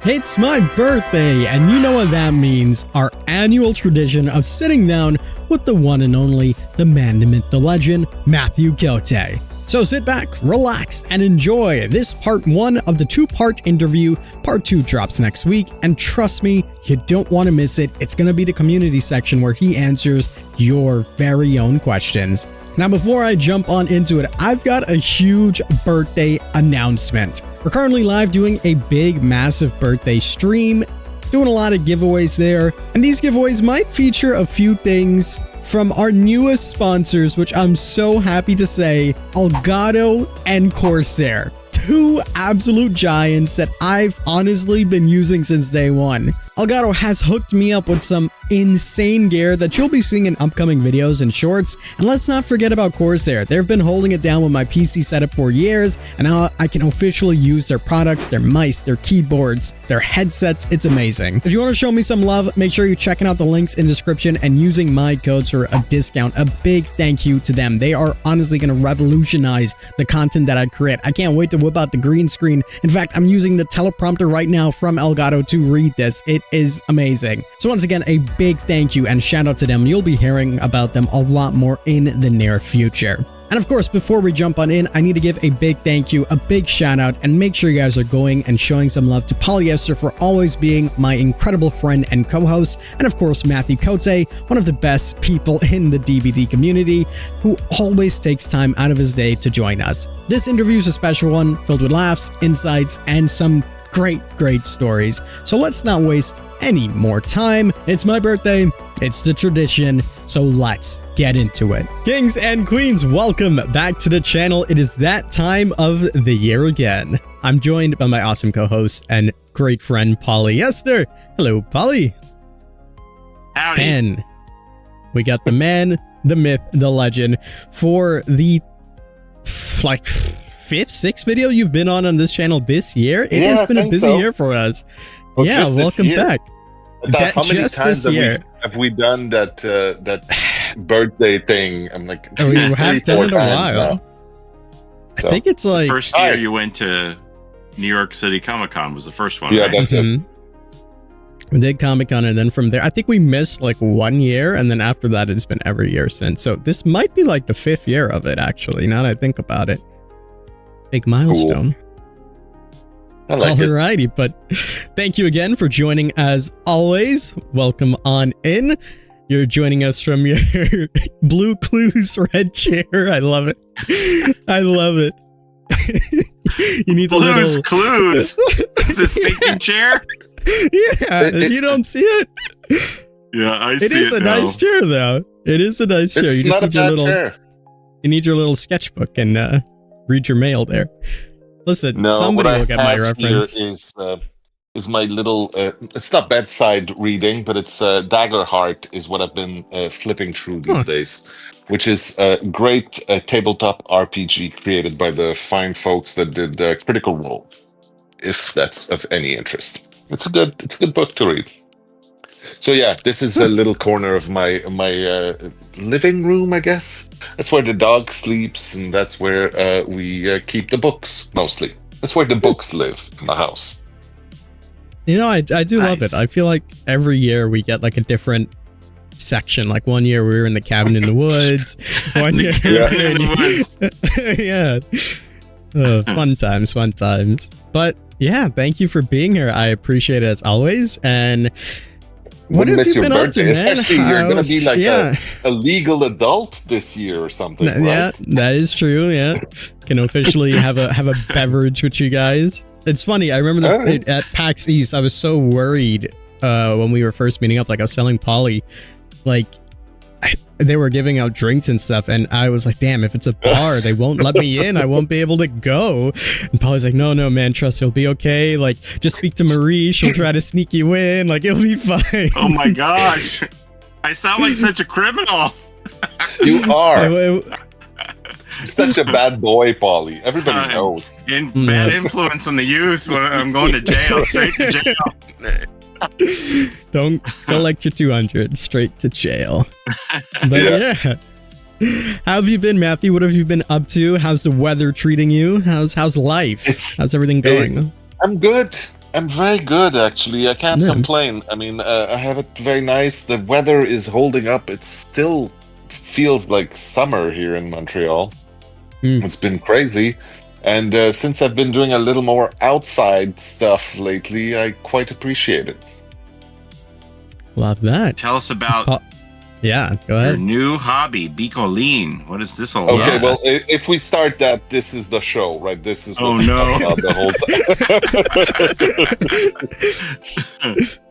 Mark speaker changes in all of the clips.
Speaker 1: It's my birthday, and you know what that means. Our annual tradition of sitting down with the one and only, the man, the myth, the legend, Mathieu Cote. So sit back, relax, and enjoy this part one of the two-part interview. Part two drops next week, and trust me, you don't want to miss it. It's going to be the community section where he answers your very own questions. Now, before I jump on into it, I've got a huge birthday announcement. We're currently live doing a big, massive birthday stream, doing a lot of giveaways there, and these giveaways might feature a few things from our newest sponsors, which I'm so happy to say, Elgato and Corsair. Two absolute giants that I've honestly been using since day one. Elgato has hooked me up with some insane gear that you'll be seeing in upcoming videos and shorts. And let's not forget about Corsair. They've been holding it down with my PC setup for years, and now I can officially use their products, their mice, their keyboards, their headsets. It's amazing. If you want to show me some love, make sure you're checking out the links in the description and using my codes for a discount. A big thank you to them. They are honestly going to revolutionize the content that I create. I can't wait to whip out the green screen. In fact, I'm using the teleprompter right now from Elgato to read this. It is amazing. So once again, a big thank you and shout out to them. You'll be hearing about them a lot more in the near future. And of course, before we jump on in, I need to give a big thank you, a big shout out, and make sure you guys are going and showing some love to Polyester for always being my incredible friend and co-host, and of course, Mathieu Cote, one of the best people in the DBD community, who always takes time out of his day to join us. This interview is a special one, filled with laughs, insights, and some great stories. So let's not waste any more time. It's my birthday. It's the tradition. So let's get into it. Kings and queens, welcome back to the channel. It is that time of the year again. I'm joined by my awesome co-host and great friend, Polyester. Hello, Polly.
Speaker 2: Howdy.
Speaker 1: And we got the man, the myth, the legend for the fifth, sixth video you've been on this channel this year. It has been a busy year for us.
Speaker 3: Well,
Speaker 1: yeah, welcome back.
Speaker 3: How many times have we done that birthday thing? I'm like,
Speaker 1: we have done it a while.
Speaker 3: Now.
Speaker 1: I think it's like
Speaker 2: first year you went to New York City Comic-Con was the first one.
Speaker 3: Yeah,
Speaker 2: right?
Speaker 3: that's it.
Speaker 1: We did Comic-Con, and then from there, I think we missed like 1 year, and then after that, it's been every year since. So this might be like the 5th year of it, actually, now that I think about it. Big milestone.
Speaker 3: Cool. I like it.
Speaker 1: Alrighty, but thank you again for joining as always. Welcome on in. You're joining us from your Blue Clues red chair. I love it. I love it. You need the little
Speaker 2: clues. Is this thinking chair?
Speaker 1: Yeah, you don't see it.
Speaker 2: Yeah, I see it.
Speaker 1: It is a nice chair, though. It is a nice chair. You just need your little chair. You need your little sketchbook and read your mail there. Listen,
Speaker 3: no,
Speaker 1: somebody will get my reference.
Speaker 3: Is my little, it's not bedside reading, but it's Dagger Heart is what I've been flipping through these days, which is a great tabletop RPG created by the fine folks that did Critical Role, if that's of any interest. It's a good book to read. So yeah, this is a little corner of my living room, I guess. That's where the dog sleeps, and that's where we keep the books, mostly. That's where the books live in the house.
Speaker 1: You know, I do love it. I feel like every year we get like a different section. Like 1 year we were in the cabin in the woods. 1 year yeah. Fun times. But yeah, thank you for being here. I appreciate it as always. And
Speaker 3: wouldn't miss your birthday, especially you're going to be like a legal adult this year or something, right?
Speaker 1: Yeah, that is true, yeah. Can officially have a beverage with you guys. It's funny, I remember at PAX East, I was so worried when we were first meeting up, like I was telling Polly, like, they were giving out drinks and stuff, and I was like, damn, if it's a bar, they won't let me in, I won't be able to go. And Polly's like, no, man, trust, you'll be okay, like, just speak to Marie, she'll try to sneak you in, like, it'll be fine.
Speaker 2: Oh my gosh, I sound like such a criminal.
Speaker 3: You are. Such a bad boy, Polly. Everybody knows.
Speaker 2: Bad influence on the youth when I'm going to jail, straight to jail.
Speaker 1: Don't collect your 200, straight to jail. But yeah. How have you been, Matthew? What have you been up to? How's the weather treating you? How's life? How's everything going?
Speaker 3: I'm good. I'm very good, actually. I can't
Speaker 1: Yeah.
Speaker 3: complain. I mean, I have it very nice. The weather is holding up. It still feels like summer here in Montreal.
Speaker 1: Mm.
Speaker 3: It's been crazy. And since I've been doing a little more outside stuff lately, I quite appreciate it.
Speaker 1: Love that.
Speaker 2: Tell us about
Speaker 1: Yeah, go
Speaker 2: your
Speaker 1: ahead.
Speaker 2: new hobby, Bicoline. What is this all
Speaker 3: Okay,
Speaker 2: about?
Speaker 1: Yeah.
Speaker 3: well, if we start that, this is the show, right? This is what
Speaker 2: Oh,
Speaker 3: we
Speaker 2: no.
Speaker 3: talk about the whole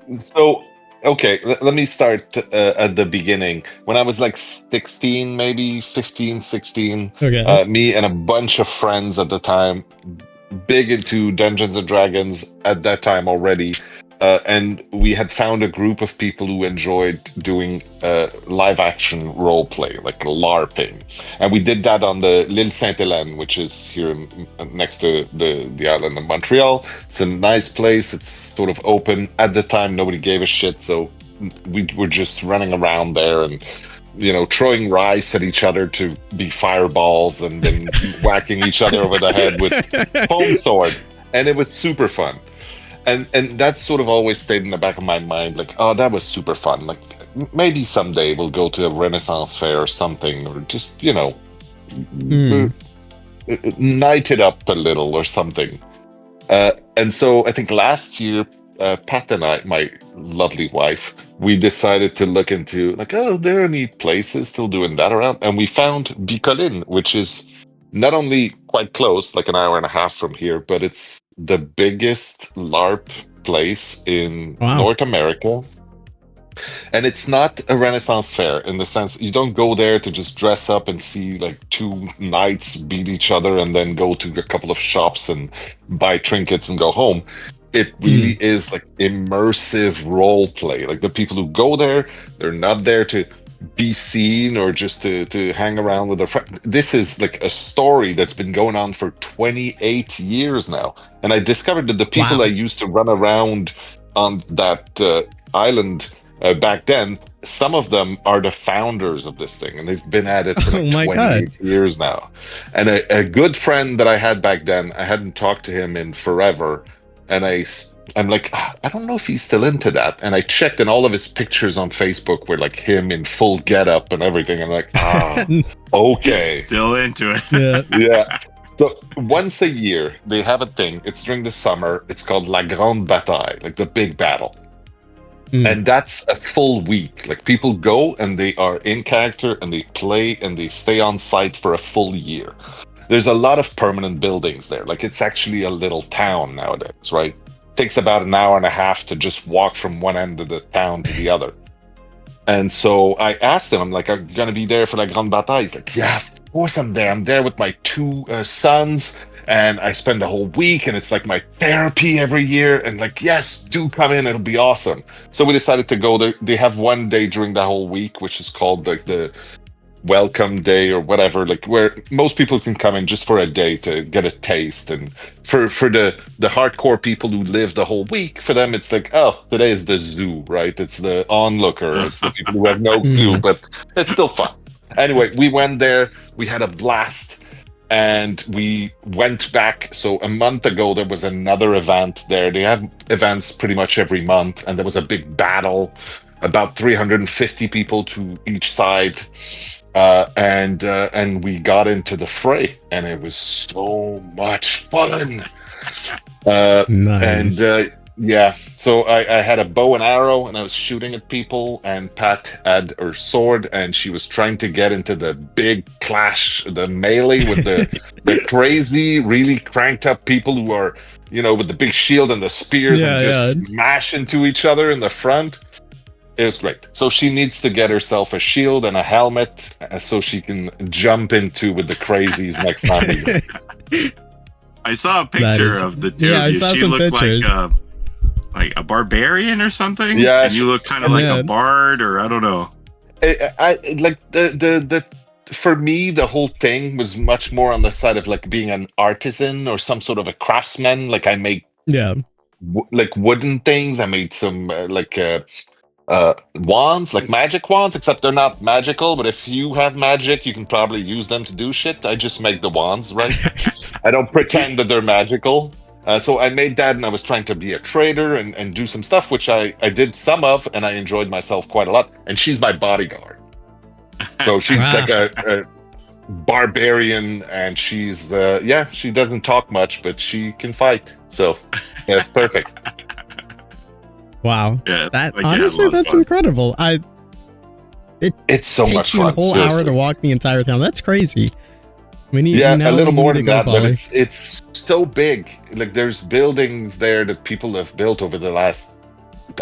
Speaker 3: time. So, okay, let me start at the beginning. When I was like 16, maybe 15, 16,
Speaker 1: Okay.
Speaker 3: me and a bunch of friends at the time, big into Dungeons and Dragons at that time already. And we had found a group of people who enjoyed doing live action role play, like LARPing. And we did that on the l'Île Sainte-Hélène, which is here next to the island of Montreal. It's a nice place. It's sort of open. At the time, nobody gave a shit. So we were just running around there and throwing rice at each other to be fireballs and then whacking each other over the head with foam sword. And it was super fun. And that sort of always stayed in the back of my mind, like, oh, that was super fun. Like, maybe someday we'll go to a Renaissance fair or something, or just, night it up a little or something. And so I think last year, Pat and I, my lovely wife, we decided to look into, like, oh, there are any places still doing that around? And we found Bicoline, which is not only quite close, like an hour and a half from here, but it's the biggest LARP place in
Speaker 1: Wow.
Speaker 3: North America. And it's not a Renaissance fair in the sense you don't go there to just dress up and see like two knights beat each other and then go to a couple of shops and buy trinkets and go home. It really is like immersive role play. Like the people who go there, they're not there to be seen or just to hang around with their friends. This is like a story that's been going on for 28 years now. And I discovered that the people
Speaker 1: Wow.
Speaker 3: I used to run around on that island back then, some of them are the founders of this thing, and they've been at it for
Speaker 1: Oh
Speaker 3: like
Speaker 1: my
Speaker 3: 28 years now. And a good friend that I had back then, I hadn't talked to him in forever, and I'm like, I don't know if he's still into that. And I checked, and all of his pictures on Facebook were like him in full getup and everything. I'm like, okay,
Speaker 2: Still into it.
Speaker 1: Yeah.
Speaker 3: yeah. So once a year, they have a thing. It's during the summer. It's called La Grande Bataille, like the big battle. And that's a full week. Like people go and they are in character and they play and they stay on site for a full year. There's a lot of permanent buildings there. Like it's actually a little town nowadays, right? Takes about an hour and a half to just walk from one end of the town to the other. And so I asked him, I'm like, are you going to be there for La Grande Bataille? He's like, yeah, of course I'm there. I'm there with my two sons. And I spend the whole week, and it's like my therapy every year. And like, yes, do come in; it'll be awesome. So we decided to go there. They have one day during the whole week, which is called like the welcome day or whatever, like where most people can come in just for a day to get a taste. And for the hardcore people who live the whole week, for them it's like, oh, today is the zoo, right? It's the onlooker, it's the people who have no clue, but it's still fun. Anyway, we went there, we had a blast. And we went back. So a month ago, there was another event there. They have events pretty much every month. And there was a big battle, about 350 people to each side. And we got into the fray. And it was so much fun.
Speaker 1: Nice.
Speaker 3: And yeah, so I had a bow and arrow and I was shooting at people, and Pat had her sword and she was trying to get into the big clash, the melee with the crazy, really cranked up people who are, with the big shield and the spears and just smash into each other in the front. It was great. So she needs to get herself a shield and a helmet so she can jump into with the crazies next time.
Speaker 2: I saw a picture of the two.
Speaker 1: Yeah, I saw some
Speaker 2: looked
Speaker 1: pictures.
Speaker 2: Like a barbarian or something.
Speaker 3: Yeah,
Speaker 2: and you look kind of like a bard, or I don't know.
Speaker 3: I like the for me, the whole thing was much more on the side of like being an artisan or some sort of a craftsman. Like I make like wooden things. I made some wands, like magic wands, except they're not magical. But if you have magic, you can probably use them to do shit. I just make the wands, right? I don't pretend that they're magical. So I made that, and I was trying to be a trader and do some stuff, which I did some of, and I enjoyed myself quite a lot. And she's my bodyguard. So she's
Speaker 1: Wow.
Speaker 3: like a barbarian, and she's she doesn't talk much, but she can fight. So yeah, it's perfect.
Speaker 1: Wow.
Speaker 2: Yeah,
Speaker 1: That
Speaker 2: like, yeah,
Speaker 1: honestly,
Speaker 2: a lot of
Speaker 1: that's
Speaker 2: fun.
Speaker 1: incredible.
Speaker 3: It's so
Speaker 1: Takes
Speaker 3: much
Speaker 1: you
Speaker 3: fun.
Speaker 1: a whole
Speaker 3: seriously.
Speaker 1: hour to walk the entire town. That's crazy. We need
Speaker 3: Yeah,
Speaker 1: now
Speaker 3: a little
Speaker 1: we
Speaker 3: more
Speaker 1: need
Speaker 3: than
Speaker 1: to go,
Speaker 3: that, but
Speaker 1: Polly.
Speaker 3: it's so big. Like there's buildings there that people have built over the last,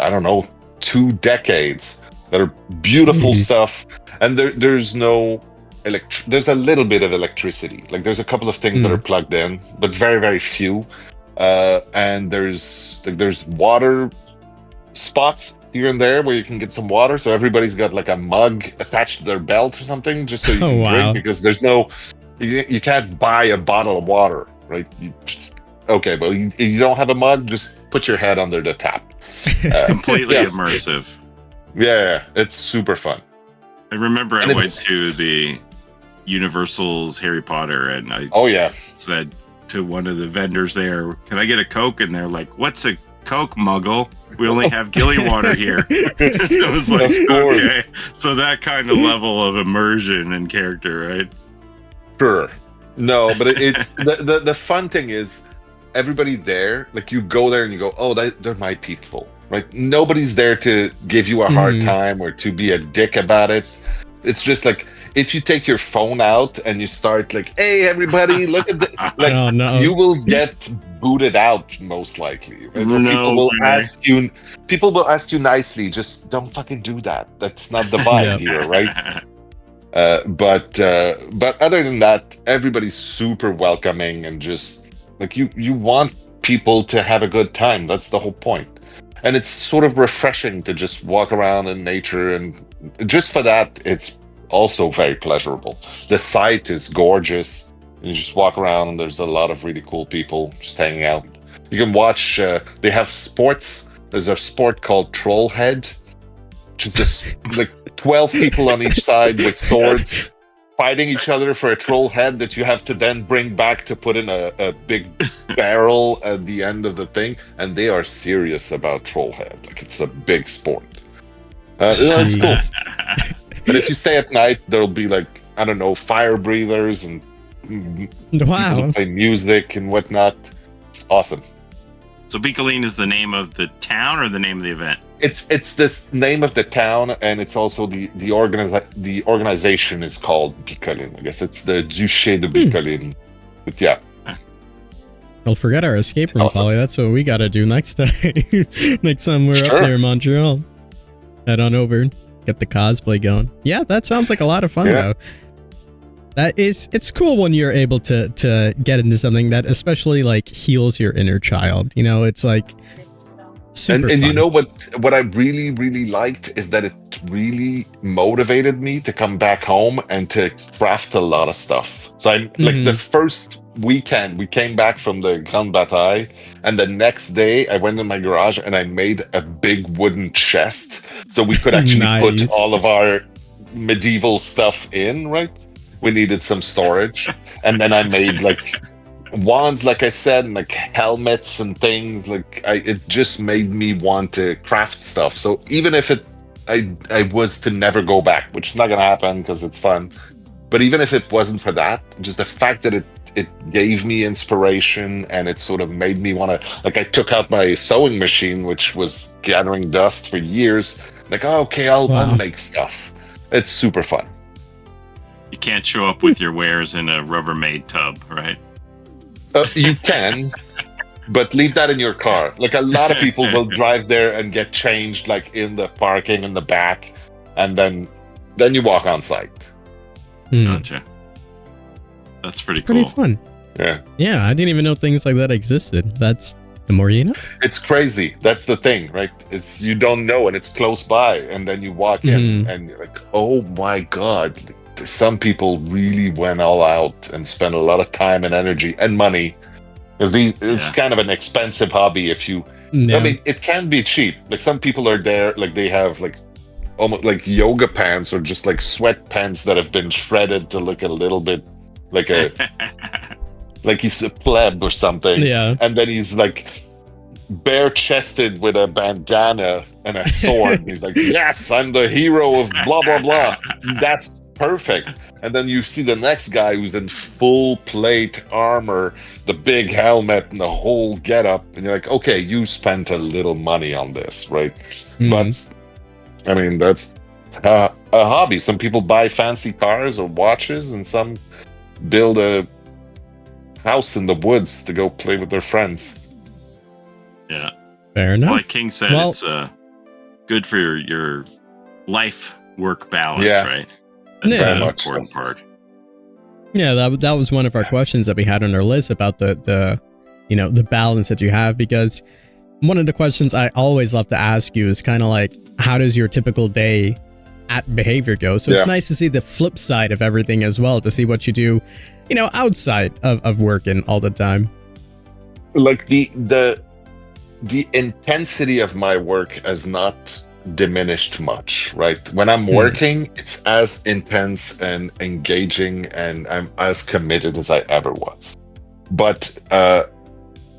Speaker 3: I don't know, 2 decades that are beautiful
Speaker 1: Jeez.
Speaker 3: stuff. And there's no there's a little bit of electricity. Like there's a couple of things that are plugged in, but very, very few. And there's water spots here and there where you can get some water. So everybody's got like a mug attached to their belt or something, just so you
Speaker 1: Oh,
Speaker 3: can
Speaker 1: wow.
Speaker 3: drink, because there's no, you can't buy a bottle of water, right? Okay, but if you don't have a mug, just put your head under the tap.
Speaker 2: Completely
Speaker 3: yeah.
Speaker 2: immersive.
Speaker 3: Yeah, it's super fun.
Speaker 2: I remember I
Speaker 3: And
Speaker 2: went
Speaker 3: it's-
Speaker 2: to the Universal's Harry Potter, and I
Speaker 3: Oh yeah,
Speaker 2: said to one of the vendors there, "Can I get a Coke?" And they're like, "What's a Coke, Muggle? We only have Gilly water here." It was like,
Speaker 3: Of course.
Speaker 2: okay, so that kind of level of immersion and character, right?
Speaker 3: sure. No, but it's the fun thing is everybody there. Like you go there and you go, oh, they're my people, right? Nobody's there to give you a hard
Speaker 1: Mhm.
Speaker 3: time or to be a dick about it. It's just like if you take your phone out and you start like, hey, everybody, look at the like.
Speaker 1: Oh no.
Speaker 3: You will get booted out most likely. Right? Or
Speaker 2: No
Speaker 3: people will
Speaker 2: way.
Speaker 3: People will ask you nicely, just don't fucking do that. That's not the vibe
Speaker 1: Yep.
Speaker 3: here, right? But other than that, everybody's super welcoming and just like you want people to have a good time. That's the whole point. And it's sort of refreshing to just walk around in nature, and just for that, it's also very pleasurable. The site is gorgeous. You just walk around, and there's a lot of really cool people just hanging out. You can watch. They have sports. There's a sport called Trollhead, which is just like 12 people on each side with swords fighting each other for a troll head that you have to then bring back to put in a big barrel at the end of the thing. And they are serious about troll head. Like it's a big sport. It's cool.
Speaker 1: Jeez.
Speaker 3: But if you stay at night, there'll be like, I don't know, fire breathers and people
Speaker 1: Wow.
Speaker 3: who play music and whatnot. It's awesome.
Speaker 2: So Bicoline is the name of the town or the name of the event?
Speaker 3: It's this name of the town, and it's also the organization is called Bicoline. I guess it's the Duché de Bicoline. But yeah,
Speaker 1: Don't forget our escape room,
Speaker 3: Awesome.
Speaker 1: Polly. That's what we gotta do next time. Next time we're
Speaker 3: Sure.
Speaker 1: up there in Montreal. Head on over, get the cosplay going. Yeah, that sounds like a lot of fun
Speaker 3: Yeah.
Speaker 1: though. It's cool when you're able to get into something that especially like heals your inner child. You know, it's like super
Speaker 3: and you
Speaker 1: fun.
Speaker 3: know what I really, really liked is that it really motivated me to come back home and to craft a lot of stuff. So I like the first weekend we came back from the Grande Bataille, and the next day I went in my garage and I made a big wooden chest so we could actually put
Speaker 1: Nice.
Speaker 3: all of our medieval stuff in, right? We needed some storage. And then I made like wands, like I said, and like helmets and things. Like it just made me want to craft stuff. So even if I was to never go back, which is not gonna happen because it's fun. But even if it wasn't for that, just the fact that it gave me inspiration, and it sort of made me want to, like, I took out my sewing machine, which was gathering dust for years. Like, oh, okay, I'll make stuff. It's super fun.
Speaker 2: You can't show up with your wares in a Rubbermaid tub, right?
Speaker 3: You can, but leave that in your car. Like a lot of people will drive there and get changed, like in the parking in the back, and then you walk on site.
Speaker 2: Gotcha. That's pretty cool.
Speaker 1: Pretty fun.
Speaker 3: Yeah.
Speaker 1: Yeah, I didn't even know things like that existed. That's the more you know.
Speaker 3: It's crazy. That's the thing, right? It's you don't know, and it's close by, and then you walk in, and you're like, oh my god. Some people really went all out and spent a lot of time and energy and money, because it's kind of an expensive hobby. If you, I mean, it can be cheap. Like some people are there, like they have like almost like yoga pants or just like sweatpants that have been shredded to look a little bit like a like he's a pleb or something.
Speaker 1: Yeah.
Speaker 3: And then he's like bare-chested with a bandana and a sword. He's like, yes, I'm the hero of blah blah blah. That's perfect. And then you see the next guy who's in full plate armor, the big helmet and the whole getup, and you're like, okay, you spent a little money on this, right? But I mean, that's a hobby. Some people buy fancy cars or watches, and some build a house in the woods to go play with their friends.
Speaker 2: Yeah.
Speaker 1: Fair enough.
Speaker 2: Like King said,
Speaker 1: Well-
Speaker 2: it's good for your life-work balance,
Speaker 3: Yeah.
Speaker 2: right? That's
Speaker 1: Yeah.
Speaker 2: an
Speaker 3: Very much
Speaker 2: important part.
Speaker 1: Yeah, that was one of our questions that we had on our list about the balance that you have, because one of the questions I always love to ask you is kind of like, how does your typical day at Behavior go? So it's nice to see the flip side of everything as well, to see what you do, outside of working all the time.
Speaker 3: Like the intensity of my work has not diminished much, right? When I'm working, it's as intense and engaging, and I'm as committed as I ever was. But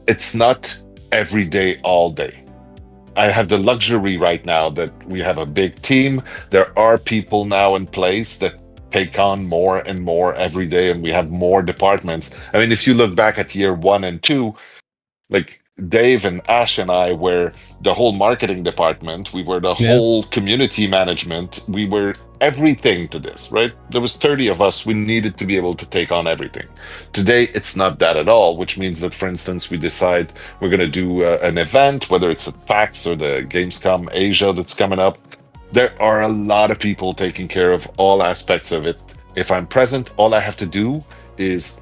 Speaker 3: it's not every day, all day. I have the luxury right now that we have a big team. There are people now in place that take on more and more every day, and we have more departments. I mean, if you look back at year 1 and 2, like Dave and Ash and I were the whole marketing department. We were the whole community management. We were everything to this, right? There was 30 of us. We needed to be able to take on everything. Today, it's not that at all, which means that, for instance, we decide we're going to do an event, whether it's at PAX or the Gamescom Asia that's coming up. There are a lot of people taking care of all aspects of it. If I'm present, all I have to do is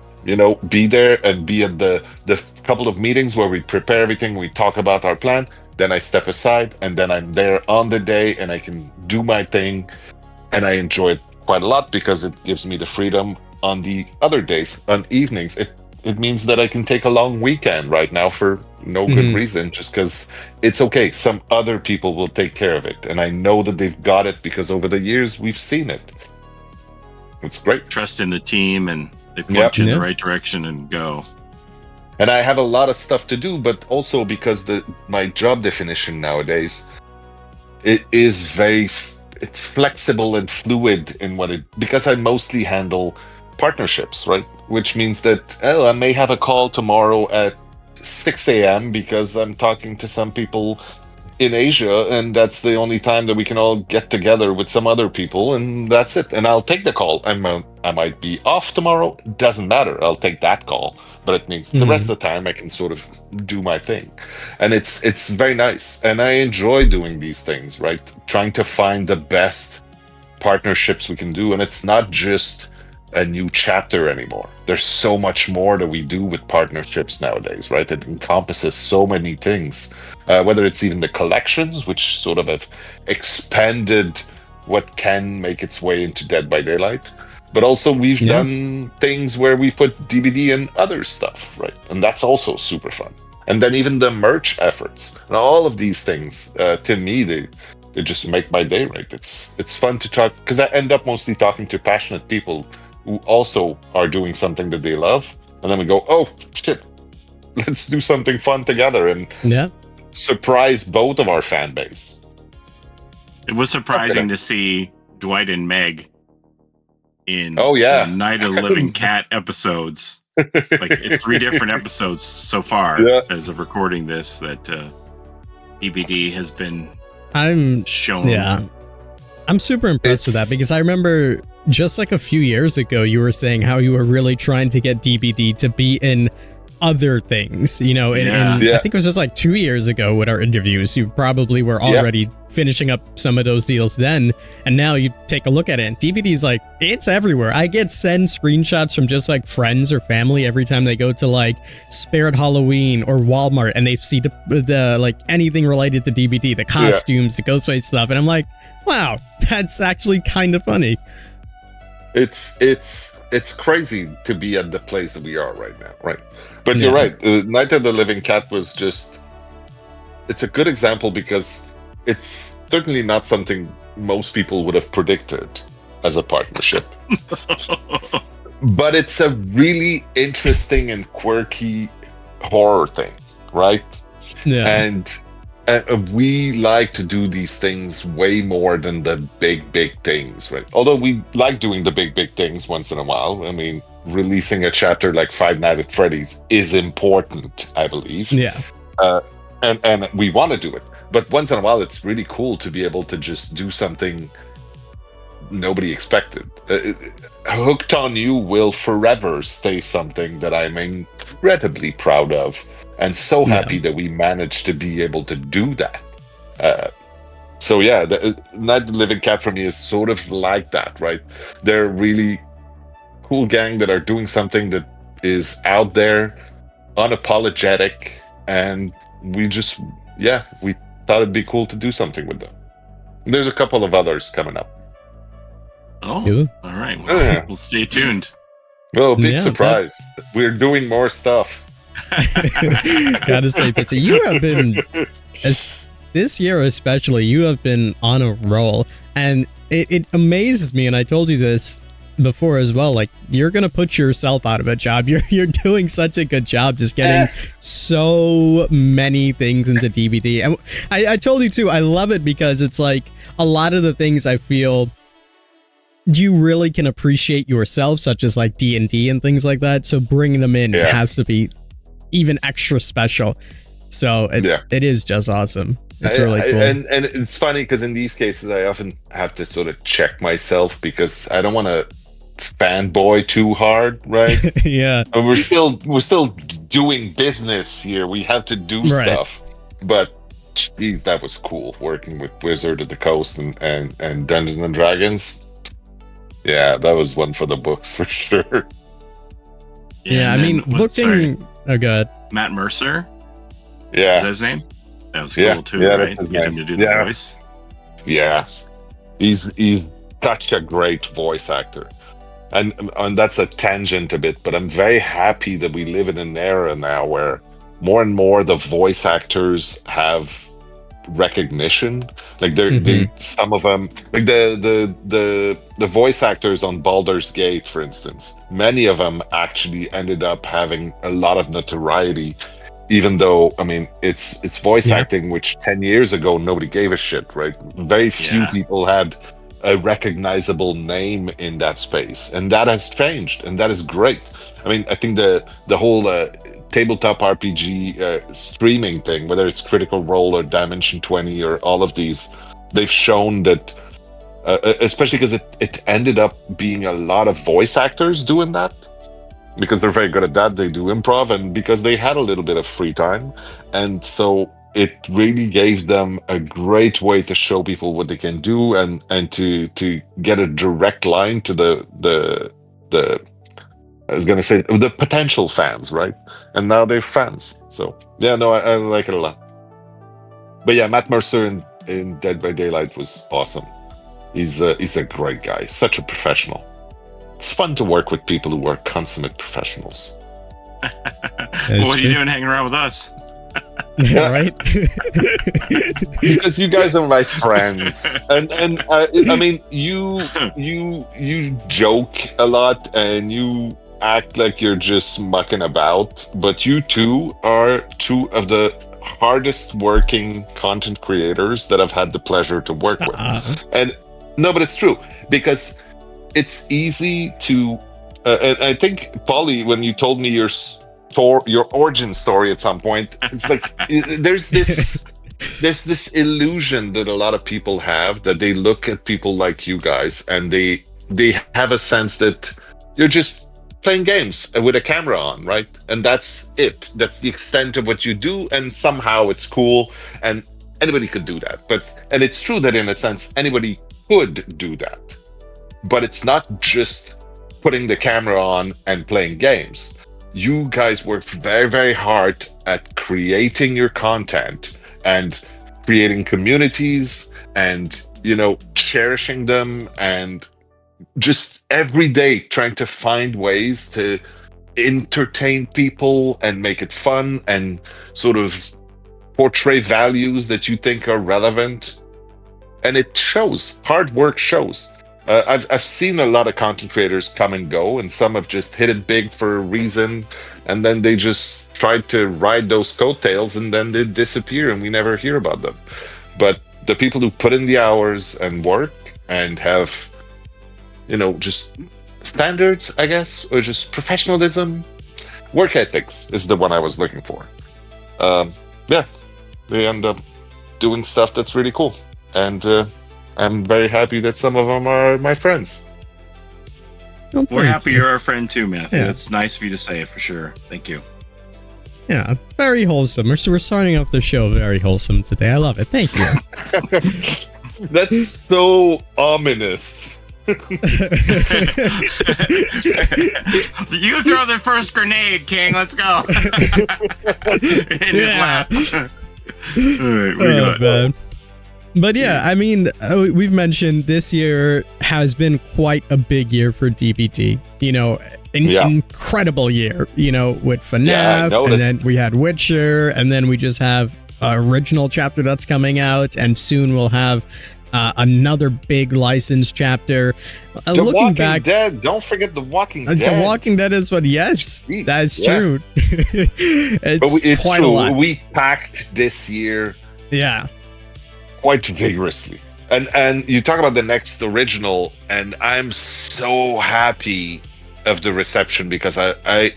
Speaker 3: be there and be at the couple of meetings where we prepare everything, we talk about our plan, then I step aside, and then I'm there on the day and I can do my thing, and I enjoy it quite a lot because it gives me the freedom on the other days, on evenings. It means that I can take a long weekend right now for no good reason, just because it's okay. Some other people will take care of it, and I know that they've got it because over the years we've seen it. It's great.
Speaker 2: Trust in the team, and they point you in the right direction and go.
Speaker 3: And I have a lot of stuff to do, but also because my job definition nowadays, it's flexible and fluid in because I mostly handle partnerships, right? Which means that I may have a call tomorrow at 6 a.m. because I'm talking to some people in Asia, and that's the only time that we can all get together with some other people, and that's it. And I'll take the call. I might be off tomorrow. Doesn't matter. I'll take that call. But it means the rest of the time I can sort of do my thing. And it's very nice. And I enjoy doing these things, right? Trying to find the best partnerships we can do. And it's not just a new chapter anymore. There's so much more that we do with partnerships nowadays, right? It encompasses so many things, whether it's even the collections, which sort of have expanded what can make its way into Dead by Daylight. But also we've done things where we put DBD and other stuff, right? And that's also super fun. And then even the merch efforts and all of these things, to me, they just make my day, right? It's fun to talk, because I end up mostly talking to passionate people who also are doing something that they love. And then we go, oh, shit, let's do something fun together and surprise both of our fan base.
Speaker 2: It was surprising to see Dwight and Meg in
Speaker 3: the
Speaker 2: Night of the Living Cat episodes. Like 3 different episodes so far as of recording this that DBD has been shown.
Speaker 1: Yeah. I'm super impressed with that, because I remember just like a few years ago, you were saying how you were really trying to get DBD to be in other things, and I think it was just like 2 years ago with our interviews. You probably were already finishing up some of those deals then, and now you take a look at it and DBD's like, it's everywhere. I get sent screenshots from just like friends or family every time they go to like Spirit Halloween or Walmart and they see the like anything related to DBD, the costumes, the Ghostface stuff, and I'm like, wow, that's actually kind of funny.
Speaker 3: It's crazy to be at the place that we are right now, right? But you're right. Night of the Living Cat was it's a good example, because it's certainly not something most people would have predicted as a partnership. but it's a really interesting and quirky horror thing, right?
Speaker 1: Yeah.
Speaker 3: And we like to do these things way more than the big things, right? Although we like doing the big things once in a while. I mean, releasing a chapter like Five Nights at Freddy's is important, I believe.
Speaker 1: Yeah.
Speaker 3: And we want to do it. But once in a while, it's really cool to be able to just do something nobody expected. Hooked on You will forever stay something that I'm incredibly proud of, and so happy that we managed to be able to do that. So yeah, Night of the Living Cat for me is sort of like that, right? They're a really cool gang that are doing something that is out there, unapologetic, and we thought it'd be cool to do something with them. There's a couple of others coming up.
Speaker 2: Oh, all right. Well, we'll stay tuned.
Speaker 3: Well, big surprise. We're doing more stuff.
Speaker 1: Gotta say, Pizza, you have been, this year especially, you have been on a roll. And it amazes me, and I told you this before as well, like, you're gonna put yourself out of a job. You're doing such a good job just getting so many things into DBD. And I told you too, I love it because it's like a lot of the things I feel you really can appreciate yourself, such as like D&D and things like that. So bringing them in has to be even extra special. So it is just awesome. It's really cool.
Speaker 3: And it's funny because in these cases, I often have to sort of check myself because I don't want to fanboy too hard, right?
Speaker 1: Yeah.
Speaker 3: And we're still doing business here. We have to do stuff. But geez, that was cool working with Wizard of the Coast and Dungeons and Dragons. Yeah, that was one for the books for sure.
Speaker 1: Yeah, I mean, looking. Oh, God.
Speaker 2: Matt Mercer.
Speaker 3: Yeah,
Speaker 2: is that his name? That was cool too, right? Get him to do the voice.
Speaker 3: Yeah, he's such a great voice actor, and that's a tangent a bit. But I'm very happy that we live in an era now where more and more the voice actors have recognition. Like they some of them, like the voice actors on Baldur's Gate, for instance, many of them actually ended up having a lot of notoriety, even though, I mean, it's voice acting, which 10 years ago nobody gave a shit, right? Very few people had a recognizable name in that space, and that has changed, and that is great. I mean, I think the whole tabletop RPG streaming thing, whether it's Critical Role or Dimension 20 or all of these, they've shown that, especially because it ended up being a lot of voice actors doing that, because they're very good at that. They do improv, and because they had a little bit of free time, and so it really gave them a great way to show people what they can do, and to get a direct line to the I was gonna say the potential fans, right? And now they're fans. So yeah, no, I like it a lot. But yeah, Matt Mercer in Dead by Daylight was awesome. He's a great guy, such a professional. It's fun to work with people who are consummate professionals.
Speaker 2: What are you doing hanging around with us?
Speaker 1: Yeah, right?
Speaker 3: Because you guys are my friends, and I mean, you joke a lot and you act like you're just mucking about, but you two are two of the hardest working content creators that I've had the pleasure to work with. And no, but it's true, because it's easy to and I think, Polly, when you told me your origin story at some point, it's like there's this illusion that a lot of people have, that they look at people like you guys and they have a sense that you're just playing games with a camera on, right? And that's it. That's the extent of what you do, and somehow it's cool, and anybody could do that. And it's true that in a sense anybody could do that, but it's not just putting the camera on and playing games. You guys work very, very hard at creating your content and creating communities and, cherishing them, and just every day trying to find ways to entertain people and make it fun and sort of portray values that you think are relevant. And it shows. Hard work shows. I've seen a lot of content creators come and go, and some have just hit it big for a reason, and then they just tried to ride those coattails, and then they disappear, and we never hear about them. But the people who put in the hours and work and have, just standards, I guess, or just professionalism, work ethics is the one I was looking for. They end up doing stuff that's really cool, and I'm very happy that some of them are my friends.
Speaker 2: Well, we're happy you're our friend too, Matthew. Yeah. It's nice of you to say it for sure. Thank you.
Speaker 1: Yeah, very wholesome. We're starting off the show very wholesome today. I love it. Thank you.
Speaker 3: That's so ominous.
Speaker 2: You throw the first grenade, King. Let's go. In his lap. All right, we got it.
Speaker 1: But yeah, I mean, we've mentioned this year has been quite a big year for DBD. Incredible year, with FNAF, and then we had Witcher, and then we just have an original chapter that's coming out, and soon we'll have another big licensed chapter.
Speaker 3: The Walking Dead. Don't forget The Walking Dead.
Speaker 1: The Walking Dead is what? Yes, that's true. It's quite
Speaker 3: true.
Speaker 1: A lot.
Speaker 3: We packed this year.
Speaker 1: Yeah.
Speaker 3: Quite vigorously, and you talk about the next original, and I'm so happy of the reception, because I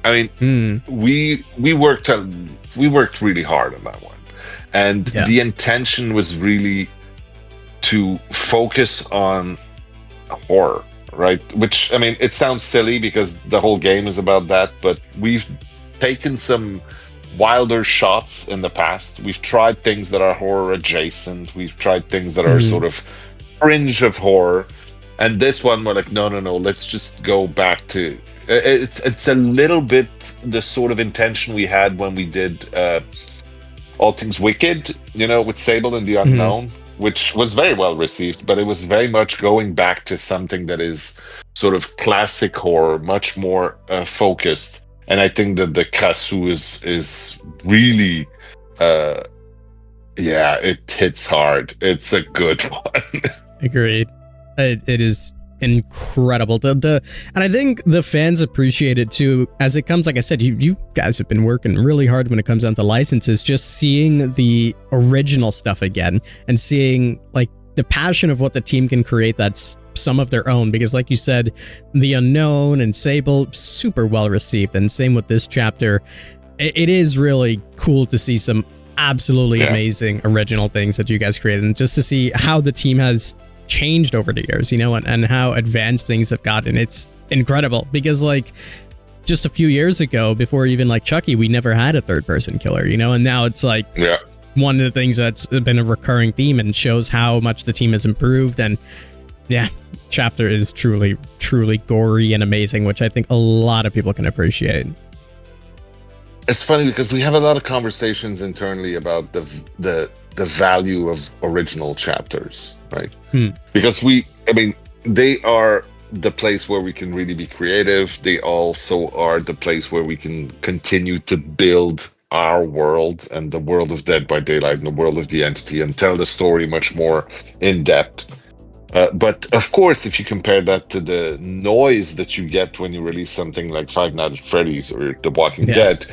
Speaker 3: mean we worked really hard on that one, and the intention was really to focus on horror, right? Which, I mean, it sounds silly because the whole game is about that, but we've taken some wilder shots in the past. We've tried things that are horror adjacent. We've tried things that are sort of fringe of horror. And this one, we're like, no, let's just go back to... It's a little bit the sort of intention we had when we did All Things Wicked, with Sable and the Unknown, which was very well received, but it was very much going back to something that is sort of classic horror, much more focused. And I think that the Krasu is really, it hits hard. It's a good one.
Speaker 1: Agreed. It is incredible. And I think the fans appreciate it too, as it comes, like I said, you guys have been working really hard when it comes down to licenses, just seeing the original stuff again and seeing like the passion of what the team can create that's some of their own, because like you said, The Unknown and Sable, super well received, and same with this chapter. It is really cool to see some absolutely amazing original things that you guys created, and just to see how the team has changed over the years, and how advanced things have gotten. It's incredible, because like just a few years ago, before even like Chucky, we never had a third person killer, and now it's like one of the things that's been a recurring theme and shows how much the team has improved. And chapter is truly gory and amazing, which I think a lot of people can appreciate.
Speaker 3: It's funny because we have a lot of conversations internally about the value of original chapters, right? Because they are the place where we can really be creative. They also are the place where we can continue to build our world and the world of Dead by Daylight and the world of the Entity, and tell the story much more in depth. But of course, if you compare that to the noise that you get when you release something like Five Nights at Freddy's or The Walking Dead,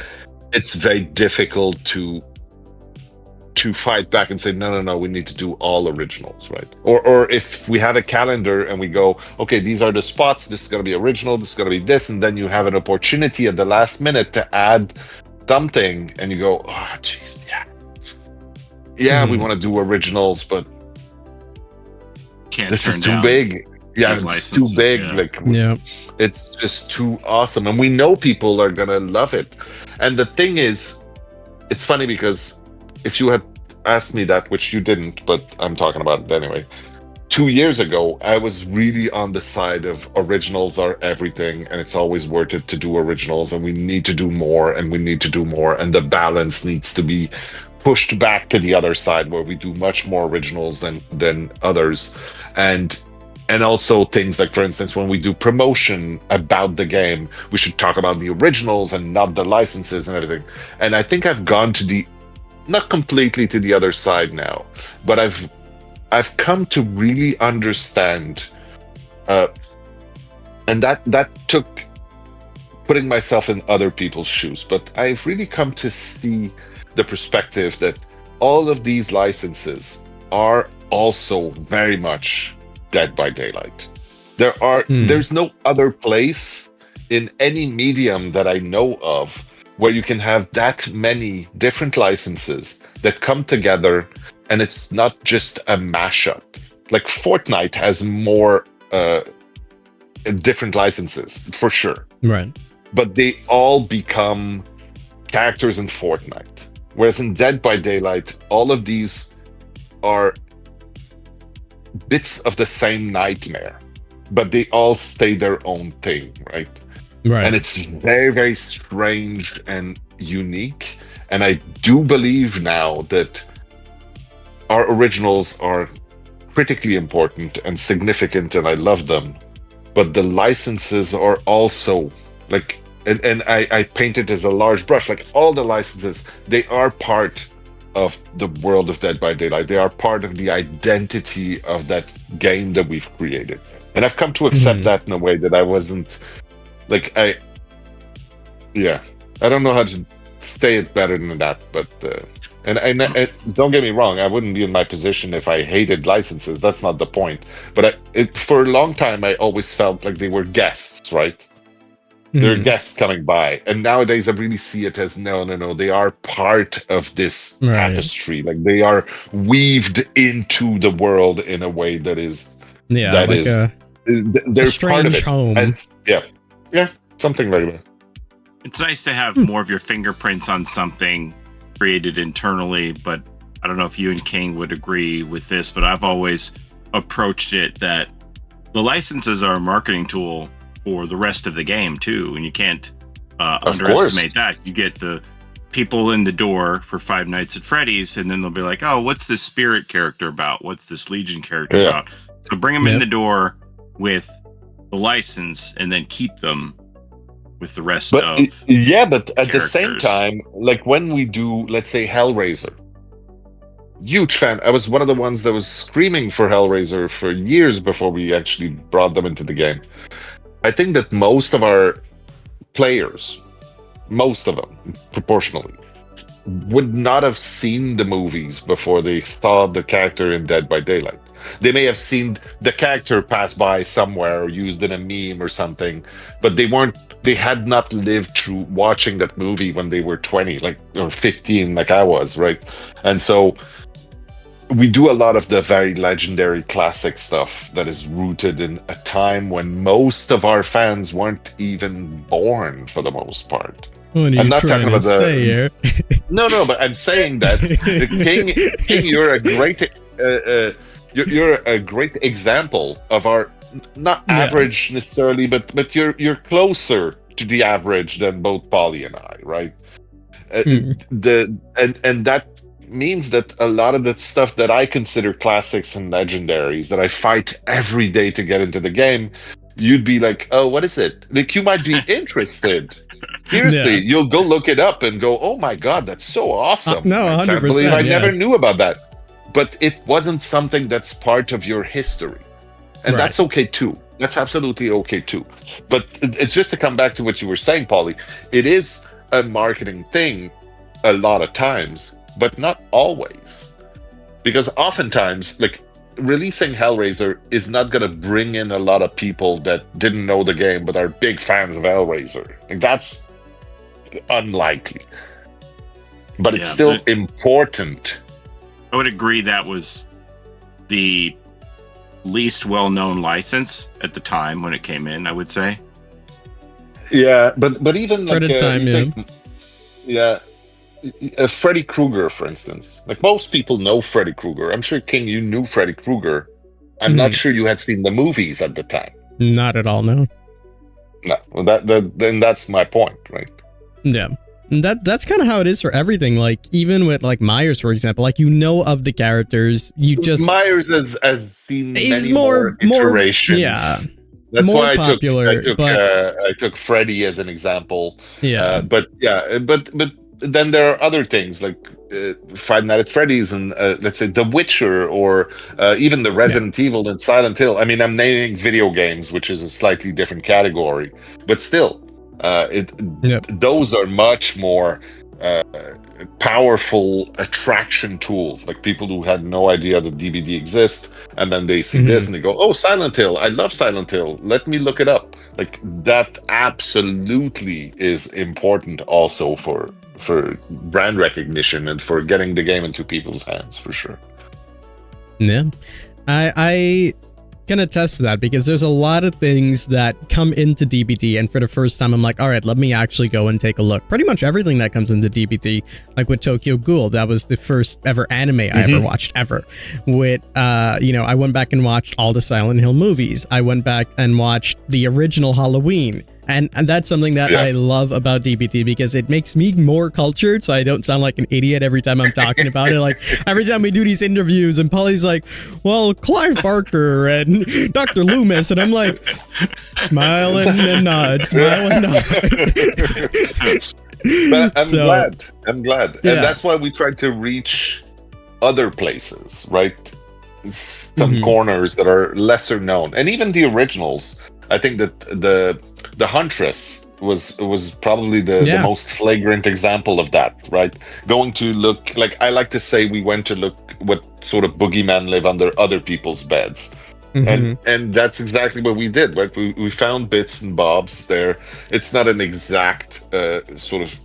Speaker 3: it's very difficult to fight back and say, no, we need to do all originals, right? Or if we have a calendar and we go, okay, these are the spots, this is going to be original, this is going to be this, and then you have an opportunity at the last minute to add something, and you go, oh, jeez, we want to do originals, but this is too big. It's too big. It's just too awesome, and we know people are gonna love it. And the thing is, it's funny because if you had asked me that, which you didn't, but I'm talking about it anyway, 2 years ago, I was really on the side of originals are everything, and it's always worth it to do originals, and we need to do more, and the balance needs to be pushed back to the other side, where we do much more originals than others. And also things like, for instance, when we do promotion about the game, we should talk about the originals and not the licenses and everything. And I think I've gone to not completely to the other side now, but I've come to really understand And that took putting myself in other people's shoes. But I've really come to see the perspective that all of these licenses are also very much Dead by Daylight. There's no other place in any medium that I know of where you can have that many different licenses that come together, and it's not just a mashup. Like Fortnite has more different licenses, for sure.
Speaker 1: Right.
Speaker 3: But they all become characters in Fortnite. Whereas in Dead by Daylight, all of these are bits of the same nightmare, but they all stay their own thing, right?
Speaker 1: Right.
Speaker 3: And it's very, very strange and unique. And I do believe now that our originals are critically important and significant, and I love them. But the licenses are also like, and I paint it as a large brush, like all the licenses, they are part of the world of Dead by Daylight. They are part of the identity of that game that we've created. And I've come to accept that in a way that I wasn't, like, I don't know how to say it better than that, but and don't get me wrong, I wouldn't be in my position if I hated licenses. That's not the point. But for a long time, I always felt like they were guests, right? They're guests coming by. And nowadays, I really see it as no. They are part of this tapestry. Like they are weaved into the world in a way that is they're part of it.
Speaker 1: Home.
Speaker 3: Yeah, something like that.
Speaker 2: It's nice to have more of your fingerprints on something created internally, but I don't know if you and King would agree with this, but I've always approached it that the licenses are a marketing tool for the rest of the game too, and you can't underestimate that. You get the people in the door for Five Nights at Freddy's, and then they'll be like, oh, what's this Spirit character about? What's this Legion character about? So bring them in the door with the license and then keep them with the rest of
Speaker 3: but at the same time, like when we do, let's say, Hellraiser, huge fan. I was one of the ones that was screaming for Hellraiser for years before we actually brought them into the game. I think that most of our players, most of them proportionally, would not have seen the movies before they saw the character in Dead by Daylight. They may have seen the character pass by somewhere or used in a meme or something, but they had not lived through watching that movie when they were 20, like, or 15, like I was, right? And so we do a lot of the very legendary classic stuff that is rooted in a time when most of our fans weren't even born for the most part.
Speaker 1: I'm not talking about
Speaker 3: No, but I'm saying that King, you're a great you're a great example of our not average necessarily, but you're closer to the average than both Polly and I, right? And that means that a lot of the stuff that I consider classics and legendaries that I fight every day to get into the game, you'd be like, oh, what is it? Like, you might be interested. Seriously, you'll go look it up and go, oh my God, that's so awesome.
Speaker 1: No, 100%.
Speaker 3: I can't believe I never knew about that. But it wasn't something that's part of your history. And that's okay too. That's absolutely okay too. But it's just to come back to what you were saying, Paulie. It is a marketing thing a lot of times, but not always. Because oftentimes, like, releasing Hellraiser is not going to bring in a lot of people that didn't know the game but are big fans of Hellraiser. Like, that's unlikely. But it's still important.
Speaker 2: I would agree that was the least well-known license at the time when it came in, I would say.
Speaker 3: Yeah, but even
Speaker 1: for
Speaker 3: like
Speaker 1: the time,
Speaker 3: Freddy Krueger, for instance. Like, most people know Freddy Krueger. I'm sure, King, you knew Freddy Krueger. I'm not sure you had seen the movies at the time.
Speaker 1: Not at all, no.
Speaker 3: No, well, then that's my point, right?
Speaker 1: Yeah. That's kind of how it is for everything. Like, even with like Myers, for example, like, you know of the characters, you just
Speaker 3: Myers has seen many more iterations. That's why I took Freddy as an example.
Speaker 1: Yeah.
Speaker 3: But then there are other things like Five Nights at Freddy's and let's say The Witcher, or even the Resident Evil and Silent Hill. I mean, I'm naming video games, which is a slightly different category, but still, those are much more powerful attraction tools. Like people who had no idea that DBD exists, and then they see this and they go, "Oh, Silent Hill! I love Silent Hill. Let me look it up." Like that absolutely is important also for brand recognition and for getting the game into people's hands, for sure.
Speaker 1: Yeah, I can attest to that, because there's a lot of things that come into DBD, and for the first time I'm like, all right, let me actually go and take a look. Pretty much everything that comes into DBD, like with Tokyo Ghoul, that was the first ever anime I ever watched ever. With I went back and watched all the Silent Hill movies. I went back and watched the original Halloween. And that's something that I love about DBD, because it makes me more cultured, so I don't sound like an idiot every time I'm talking about it. Like, every time we do these interviews, and Polly's like, well, Clive Barker and Dr. Loomis, and I'm like, smiling and nod, smile and nod.
Speaker 3: But I'm glad. And that's why we tried to reach other places, right? Some corners that are lesser known. And even the originals, I think that the Huntress was probably the most flagrant example of that, right? Going to look, like I like to say, we went to look what sort of boogeymen live under other people's beds. And that's exactly what we did, right? We found bits and bobs there. It's not an exact sort of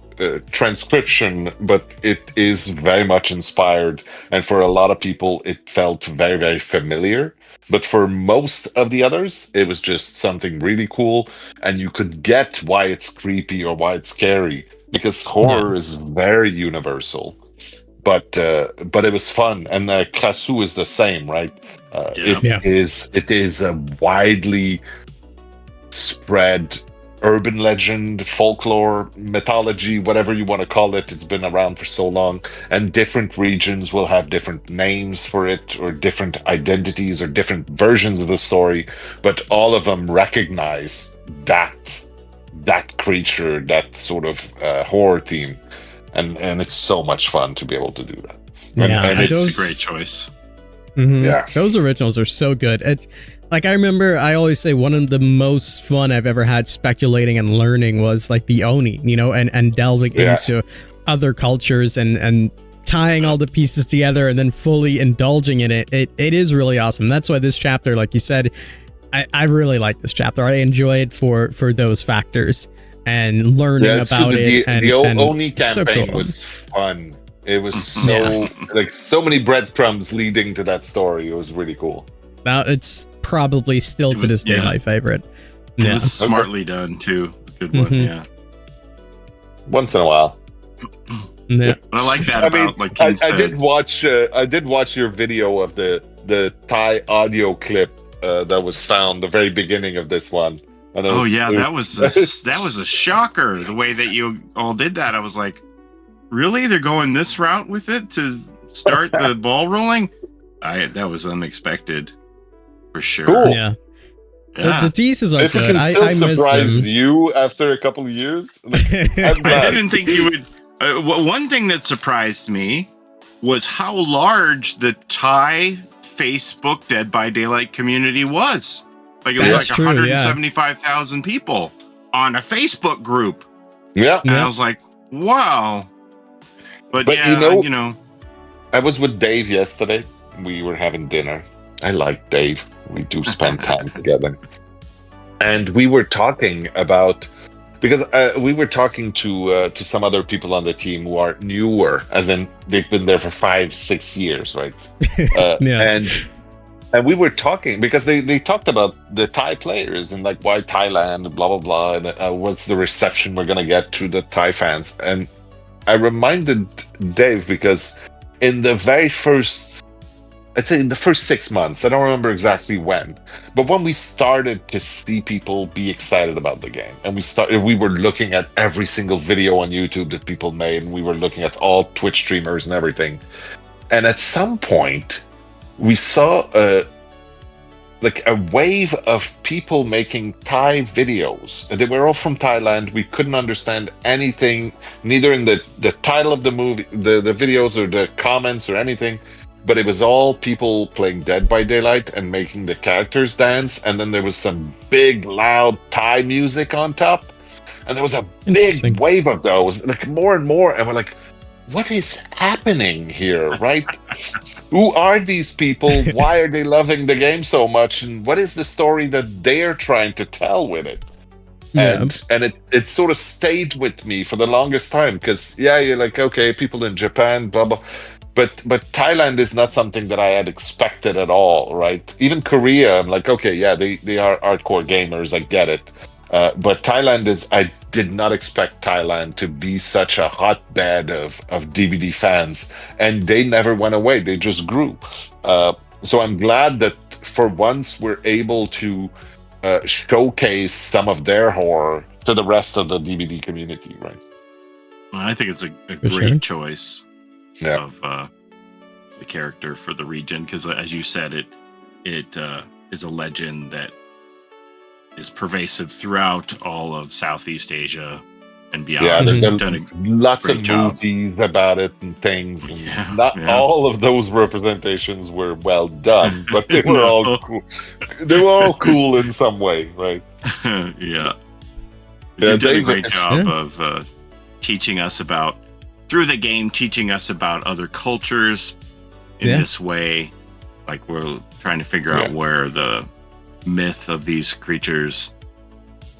Speaker 3: transcription, but it is very much inspired. And for a lot of people, it felt very, very familiar. But for most of the others, it was just something really cool, and you could get why it's creepy or why it's scary, because horror is very universal. But it was fun, and Krasu is the same, right? It is a widely spread urban legend, folklore, mythology, whatever you want to call it. It's been around for so long, and different regions will have different names for it, or different identities, or different versions of the story, but all of them recognize that creature, that sort of horror theme, and it's so much fun to be able to do that. And
Speaker 2: it's a great choice.
Speaker 1: Those originals are so good. Like, I remember, I always say one of the most fun I've ever had speculating and learning was like the Oni, and delving into other cultures and tying all the pieces together and then fully indulging in it. It is really awesome. That's why this chapter, like you said, I really like this chapter. I enjoy it for those factors and learning about it.
Speaker 3: The Oni campaign was fun. It was so many breadcrumbs leading to that story. It was really cool.
Speaker 1: Now it's probably still to this day my favorite.
Speaker 2: It was smartly done too. Good one,
Speaker 3: Once in a while.
Speaker 2: But I like that about, like King said.
Speaker 3: I did watch your video of the Thai audio clip that was found the very beginning of this one. And
Speaker 2: that was a shocker, the way that you all did that. I was like, really? They're going this route with it to start the ball rolling? That was unexpected. For sure.
Speaker 3: Cool.
Speaker 1: Yeah. The teases are
Speaker 3: if
Speaker 1: good.
Speaker 3: It can still
Speaker 1: I
Speaker 3: surprise you after a couple of years.
Speaker 2: I didn't think you would. One thing that surprised me was how large the Thai Facebook Dead by Daylight community was. Like, it was like 175,000 people on a Facebook group.
Speaker 3: Yeah.
Speaker 2: And I was like, wow. But
Speaker 3: I was with Dave yesterday. We were having dinner. I like Dave. We do spend time together. And we were talking about, because we were talking to some other people on the team who are newer, as in they've been there for 5-6 years, right? And we were talking, because they talked about the Thai players and like why Thailand, blah, blah, blah, and what's the reception we're going to get to the Thai fans. And I reminded Dave, because in the very first, I'd say in the first 6 months, I don't remember exactly when, but when we started to see people be excited about the game, and we were looking at every single video on YouTube that people made, and we were looking at all Twitch streamers and everything. And at some point, we saw like a wave of people making Thai videos. And they were all from Thailand. We couldn't understand anything, neither in the title of the movie, the videos or the comments or anything. But it was all people playing Dead by Daylight and making the characters dance. And then there was some big, loud Thai music on top. And there was a big wave of those, like more and more. And we're like, what is happening here, right? Who are these people? Why are they loving the game so much? And what is the story that they're trying to tell with it? And it sort of stayed with me for the longest time because you're like, okay, people in Japan, blah blah. But Thailand is not something that I had expected at all, right? Even Korea, I'm like, okay, yeah, they are hardcore gamers, I get it. But Thailand I did not expect Thailand to be such a hotbed of DBD fans, and they never went away. They just grew. So I'm glad that for once we're able to showcase some of their horror to the rest of the DBD community, right?
Speaker 2: Well, I think it's a great choice of the character for the region because, as you said, it is a legend that is pervasive throughout all of Southeast Asia and beyond.
Speaker 3: Yeah, there's lots of
Speaker 2: job.
Speaker 3: movies about it and things. And not all of those representations were well done, but they were all cool. They were all cool in some way, right?
Speaker 2: You did a great job of teaching us about, through the game, teaching us about other cultures in this way. Like we're trying to figure out where the myth of these creatures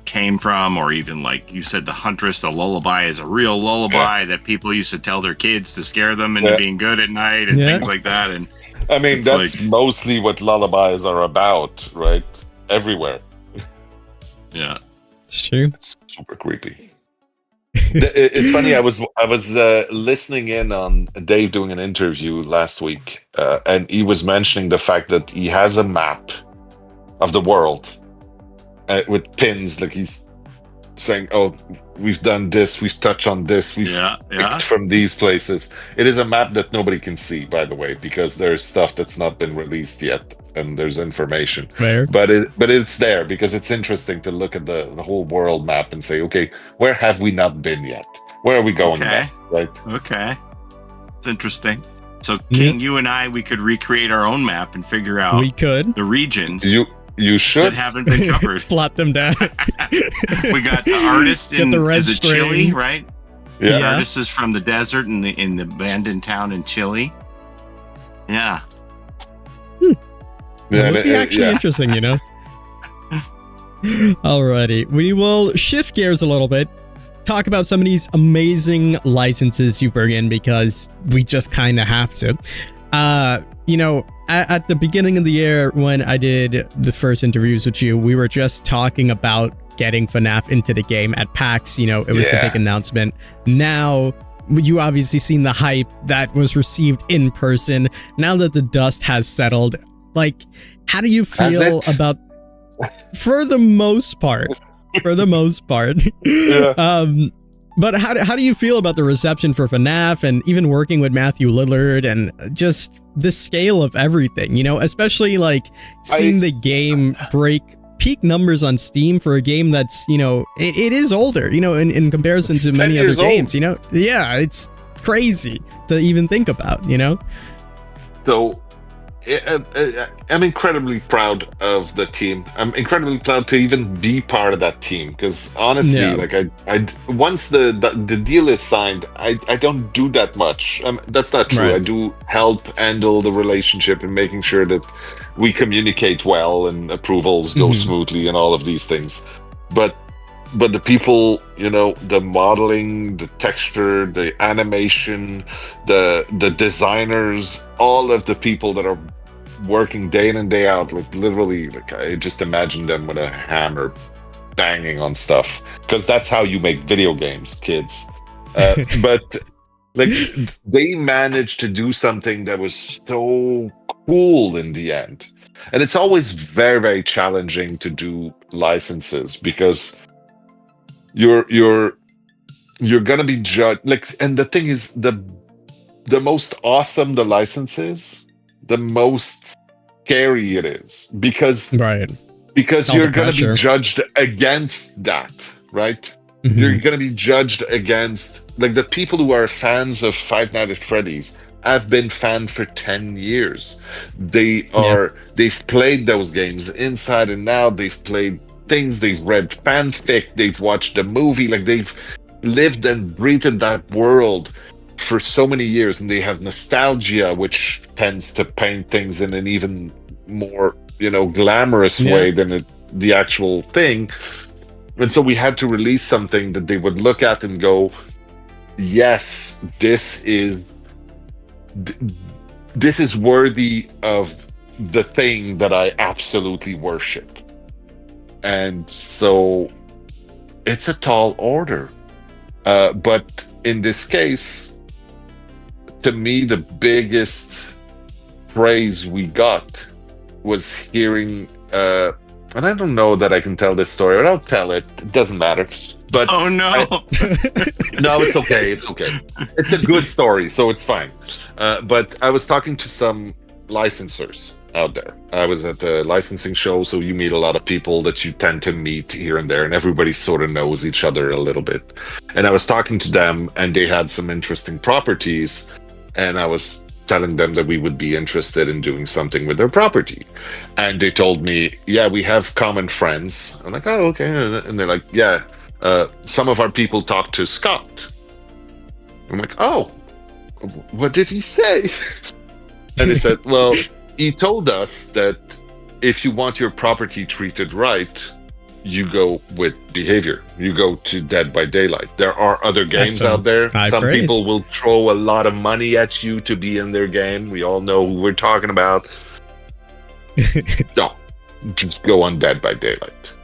Speaker 2: came from, or even like you said, the huntress, the lullaby is a real lullaby that people used to tell their kids to scare them into being good at night and things like that. And
Speaker 3: I mean, that's like, mostly what lullabies are about, right? Everywhere.
Speaker 1: Yeah, it's true.
Speaker 3: It's super creepy. It's funny. I was listening in on Dave doing an interview last week, and he was mentioning the fact that he has a map of the world with pins, like he's saying, oh, we've done this, we've touched on this, we've picked from these places. It is a map that nobody can see, by the way, because there's stuff that's not been released yet and there's information but it's there because it's interesting to look at the whole world map and say, okay, where have we not been yet, where are we going next, right?
Speaker 2: It's interesting. So King, you and I, we could recreate our own map and figure out the regions
Speaker 3: you should
Speaker 2: that haven't been covered.
Speaker 1: Plot them down.
Speaker 2: We got the artist in Chile, right?
Speaker 3: Yeah.
Speaker 2: The artist is from the desert in the abandoned town in Chile. Yeah.
Speaker 1: That would be actually interesting, you know? Alrighty. We will shift gears a little bit. Talk about some of these amazing licenses you bring in because we just kind of have to. You know, at the beginning of the year when I did the first interviews with you, we were just talking about getting FNAF into the game at PAX. You know, it was the big announcement. Now, you obviously seen the hype that was received in person. Now that the dust has settled, like, how do you feel about, for the most part, but how do you feel about the reception for FNAF and even working with Mathieu Lillard and just the scale of everything, you know, especially like seeing the game break peak numbers on Steam for a game that's, you know, it is older, you know, in comparison to many other games, you know? Yeah, it's crazy to even think about, you know?
Speaker 3: So I'm incredibly proud of the team. I'm incredibly proud to even be part of that team because honestly, like I once the deal is signed, I don't do that much. That's not true. Right. I do help handle the relationship and making sure that we communicate well and approvals go smoothly and all of these things. But the people, you know, the modeling, the texture, the animation, the designers, all of the people that are working day in and day out, like literally, like I just imagine them with a hammer banging on stuff because that's how you make video games, kids. But like they managed to do something that was so cool in the end. And it's always very, very challenging to do licenses because you're gonna be judged. Like, and the thing is, the most awesome the license is, the most scary it is because
Speaker 1: Right. All
Speaker 3: you're
Speaker 1: the
Speaker 3: going to be
Speaker 1: pressure.
Speaker 3: judged against that, right?
Speaker 1: Mhm.
Speaker 3: You're going to be judged against, like, the people who are fans of Five Nights at Freddy's have been fans for 10 years. They've played those games inside and out. They've played things, they've read fanfic, they've watched the movie, like they've lived and breathed that world for so many years, and they have nostalgia, which tends to paint things in an even more, glamorous way than the actual thing. And so we had to release something that they would look at and go, yes, this is worthy of the thing that I absolutely worship. And so it's a tall order. But in this case, to me, the biggest praise we got was hearing, and I don't know that I can tell this story, but I'll tell it. It doesn't matter. But
Speaker 2: Oh no!
Speaker 3: no, it's okay. It's okay. It's a good story, so it's fine. But I was talking to some licensors out there. I was at a licensing show, so you meet a lot of people that you tend to meet here and there, and everybody sort of knows each other a little bit. And I was talking to them, and they had some interesting properties, and I was telling them that we would be interested in doing something with their property. And they told me, yeah, we have common friends. I'm like, oh, okay. And they're like, yeah, some of our people talked to Scott. I'm like, oh, what did he say? And they said, well, he told us that if you want your property treated right, you go with behavior. You go to Dead by Daylight. There are other games out there. Some people will throw a lot of money at you to be in their game. We all know who we're talking about. No, just go on Dead by Daylight.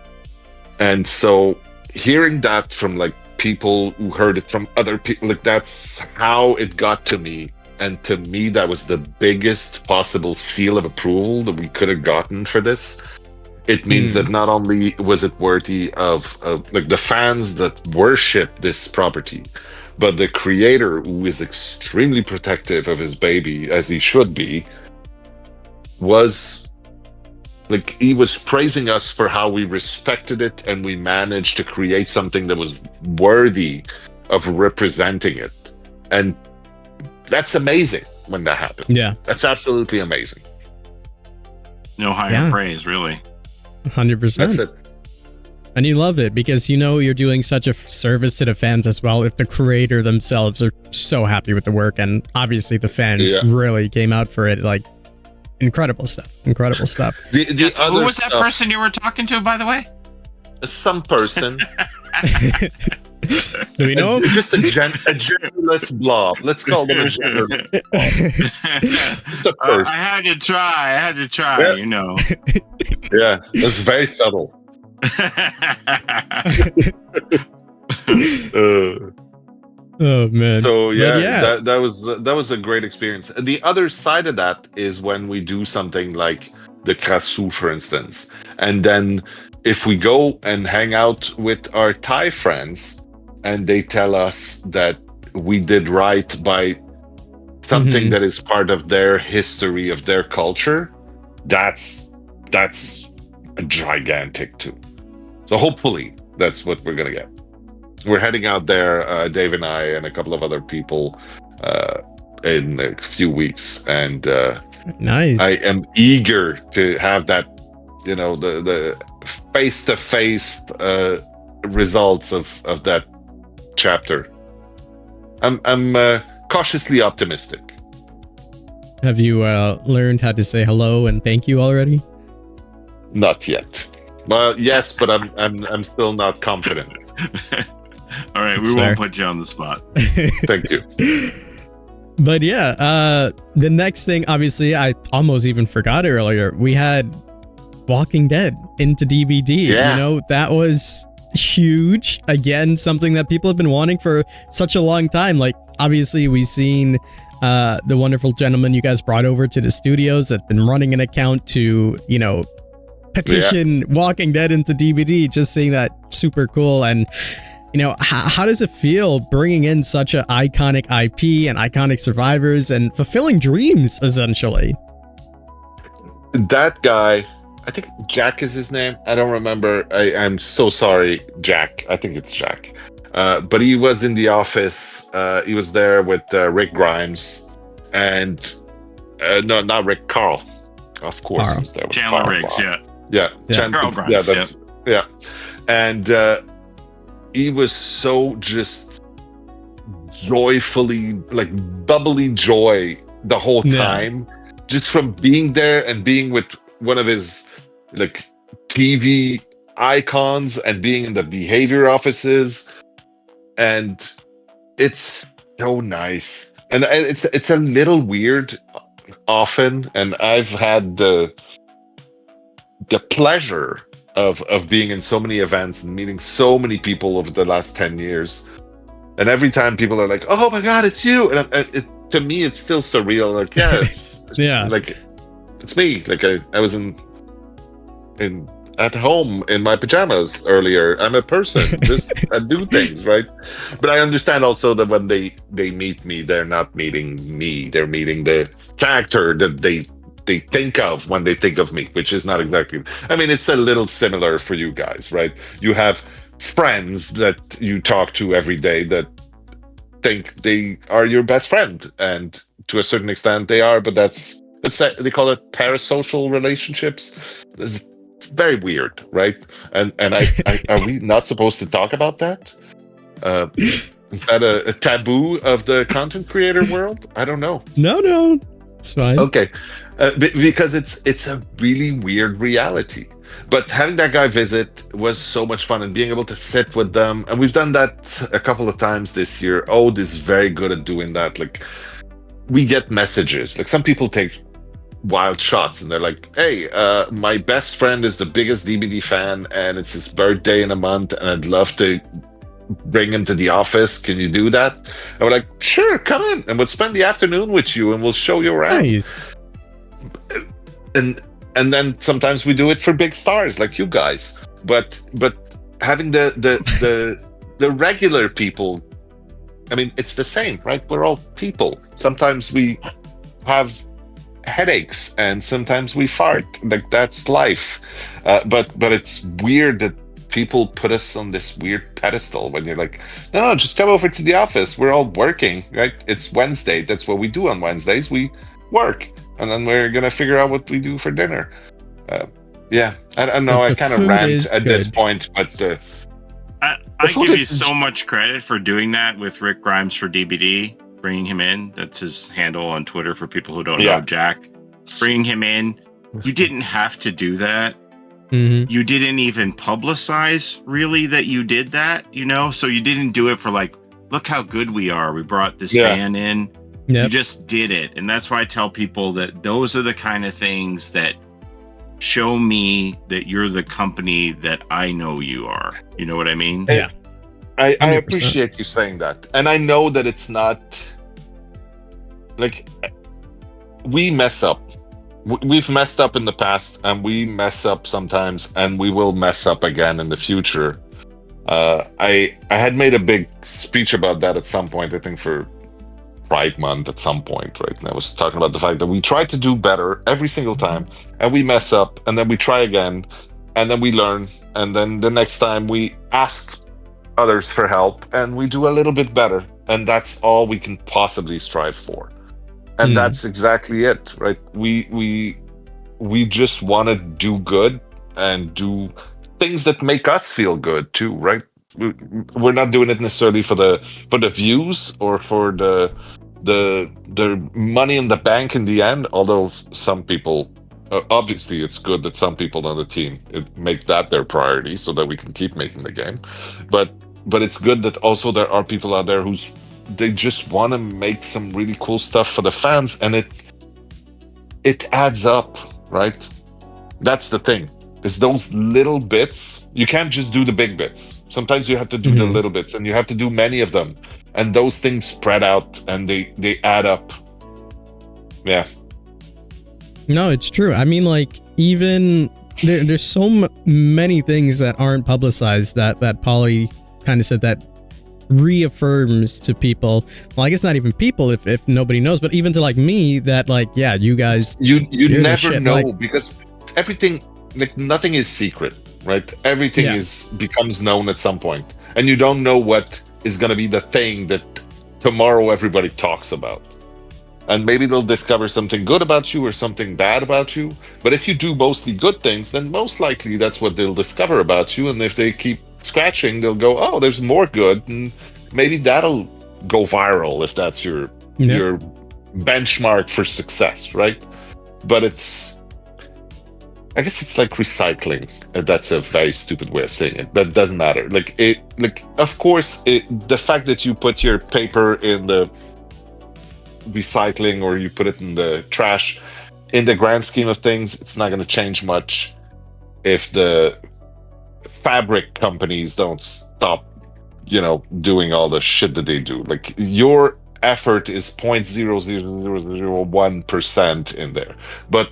Speaker 3: And so hearing that from like people who heard it from other people, like that's how it got to me. And to me, that was the biggest possible seal of approval that we could have gotten for this. It means that not only was it worthy of like the fans that worship this property, but the creator, who is extremely protective of his baby, as he should be, was like, he was praising us for how we respected it and we managed to create something that was worthy of representing it. And that's amazing when that happens.
Speaker 1: Yeah.
Speaker 3: That's absolutely amazing.
Speaker 2: No higher praise, really.
Speaker 1: 100%.
Speaker 3: That's it.
Speaker 1: And you love it because you're doing such a service to the fans as well. If the creator themselves are so happy with the work, and obviously the fans really came out for it, like incredible stuff. Incredible stuff.
Speaker 2: So who was that person you were talking to, by the way?
Speaker 3: Some person.
Speaker 1: Do we know him?
Speaker 3: Just a genderless blob. Let's call them a genderless blob. Just a person.
Speaker 2: I had to try,
Speaker 3: Yeah. Yeah, that's very subtle.
Speaker 1: Oh man.
Speaker 3: So that was a great experience. The other side of that is when we do something like the Krasu, for instance, and then if we go and hang out with our Thai friends and they tell us that we did right by something that is part of their history, of their culture, that's gigantic too. So hopefully that's what we're gonna get. We're heading out there, Dave and I and a couple of other people, in a few weeks, and
Speaker 1: nice.
Speaker 3: I am eager to have that, the face-to-face results of that chapter. I'm cautiously optimistic.
Speaker 1: Have you learned how to say hello and thank you already?
Speaker 3: Not yet. Well, yes, but I'm still not confident.
Speaker 2: All right, we won't put you on the spot.
Speaker 3: Thank you.
Speaker 1: But yeah, the next thing, obviously, I almost even forgot earlier. We had Walking Dead into DBD.
Speaker 3: Yeah.
Speaker 1: That was huge. Again, something that people have been wanting for such a long time. Like, obviously, we've seen the wonderful gentleman you guys brought over to the studios that's been running an account to, petition Walking Dead into DBD. Just seeing that, super cool. And how does it feel bringing in such an iconic IP and iconic survivors and fulfilling dreams, essentially?
Speaker 3: that guy, I think Jack is his name. I don't remember. I'm so sorry, Jack. I think it's Jack. But he was in the office. He was there with Rick Grimes and no, not Rick, Carl. Of course, he was there with
Speaker 2: Chandler
Speaker 3: Carl.
Speaker 2: Riggs, yeah.
Speaker 3: Carl
Speaker 2: Grimes,
Speaker 3: yeah. And he was so just joyfully, like bubbly joy the whole time, just from being there and being with one of his like TV icons and being in the behavior offices, and it's so nice. And it's a little weird often, and I've had the pleasure of being in so many events and meeting so many people over the last 10 years. And every time people are like, "Oh my God, it's you!" And to me, it's still surreal. Like, yeah, like it's me. Like I was in at home in my pajamas earlier. I'm a person. Just I do things, right? But I understand also that when they meet me, they're not meeting me. They're meeting the character that they think of when they think of me, which is not exactly. I mean, it's a little similar for you guys, right? You have friends that you talk to every day that think they are your best friend, and to a certain extent they are, but that's they call it parasocial relationships. It's very weird, right? And are we not supposed to talk about that? Is that a taboo of the content creator world? I don't know.
Speaker 1: No, it's fine.
Speaker 3: Okay, because it's a really weird reality. But having that guy visit was so much fun, and being able to sit with them, and we've done that a couple of times this year. Ode is very good at doing that. Like, we get messages. Like, some people take wild shots, and they're like, "Hey, my best friend is the biggest DBD fan, and it's his birthday in a month, and I'd love to bring him to the office. Can you do that?" And we're like, "Sure, come in, and we'll spend the afternoon with you, and we'll show you around."
Speaker 1: Nice.
Speaker 3: And then sometimes we do it for big stars like you guys. But having the regular people, I mean, it's the same, right? We're all people. Sometimes we have headaches, and sometimes we fart. Like, that's life. But it's weird that people put us on this weird pedestal when you're like, no, just come over to the office. We're all working, right? It's Wednesday. That's what we do on Wednesdays. We work. And then we're going to figure out what we do for dinner. I don't know. I kind of rant at this point, but
Speaker 2: I give you so much credit for doing that with Rick Grimes for DBD, bringing him in. That's his handle on Twitter for people who don't know Jack. Bringing him in. You didn't have to do that.
Speaker 1: Mm-hmm.
Speaker 2: You didn't even publicize really that you did that, so you didn't do it for like, look how good we are. We brought this fan in. Yep. You just did it. And that's why I tell people that those are the kind of things that show me that you're the company that I know you are. You know what I mean?
Speaker 1: Yeah.
Speaker 3: I appreciate you saying that. And I know that it's not like we mess up. We've messed up in the past, and we mess up sometimes, and we will mess up again in the future. I had made a big speech about that at some point, I think for Pride Month at some point, right? And I was talking about the fact that we try to do better every single time, and we mess up, and then we try again, and then we learn, and then the next time we ask others for help, and we do a little bit better, and that's all we can possibly strive for. And that's exactly it, right? We just want to do good and do things that make us feel good too, right? We're not doing it necessarily for the views or for the money in the bank in the end. Although some people, obviously, it's good that some people on the team make that their priority so that we can keep making the game. But it's good that also there are people out there they just want to make some really cool stuff for the fans, and it adds up, right? That's the thing. Is those little bits. You can't just do the big bits. Sometimes you have to do the little bits, and you have to do many of them. And those things spread out, and they add up. Yeah.
Speaker 1: No, it's true. I mean, like, even there's so many things that aren't publicized that Polly kind of said that reaffirms to people, well, I guess not even people if nobody knows, but even to like me, that like, yeah, you guys,
Speaker 3: you
Speaker 1: you're the
Speaker 3: never
Speaker 1: shit.
Speaker 3: know,
Speaker 1: Like,
Speaker 3: because everything, like nothing is secret, right? Everything becomes known at some point, and you don't know what is going to be the thing that tomorrow everybody talks about. And maybe they'll discover something good about you or something bad about you. But if you do mostly good things, then most likely that's what they'll discover about you. And if they keep scratching, they'll go, oh, there's more good. And maybe that'll go viral if that's your benchmark for success, right? But I guess it's like recycling. That's a very stupid way of saying it. That doesn't matter. Of course, the fact that you put your paper in the recycling or you put it in the trash, in the grand scheme of things, it's not going to change much if the fabric companies don't stop, doing all the shit that they do. Like, your effort is 0.00001% in there. But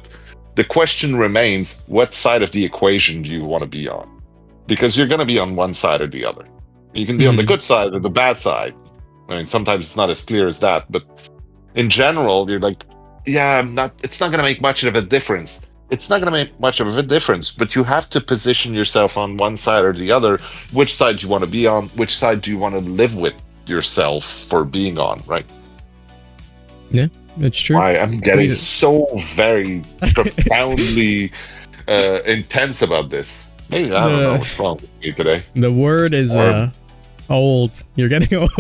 Speaker 3: the question remains, what side of the equation do you want to be on? Because you're going to be on one side or the other. You can be on the good side or the bad side. I mean, sometimes it's not as clear as that, but in general, you're like, it's not going to make much of a difference. It's not going to make much of a difference, but you have to position yourself on one side or the other. Which side do you want to be on? Which side do you want to live with yourself for being on, right?
Speaker 1: Yeah, that's true.
Speaker 3: I'm getting so very profoundly intense about this. Maybe I don't know what's wrong with me today.
Speaker 1: The word is old. You're getting old.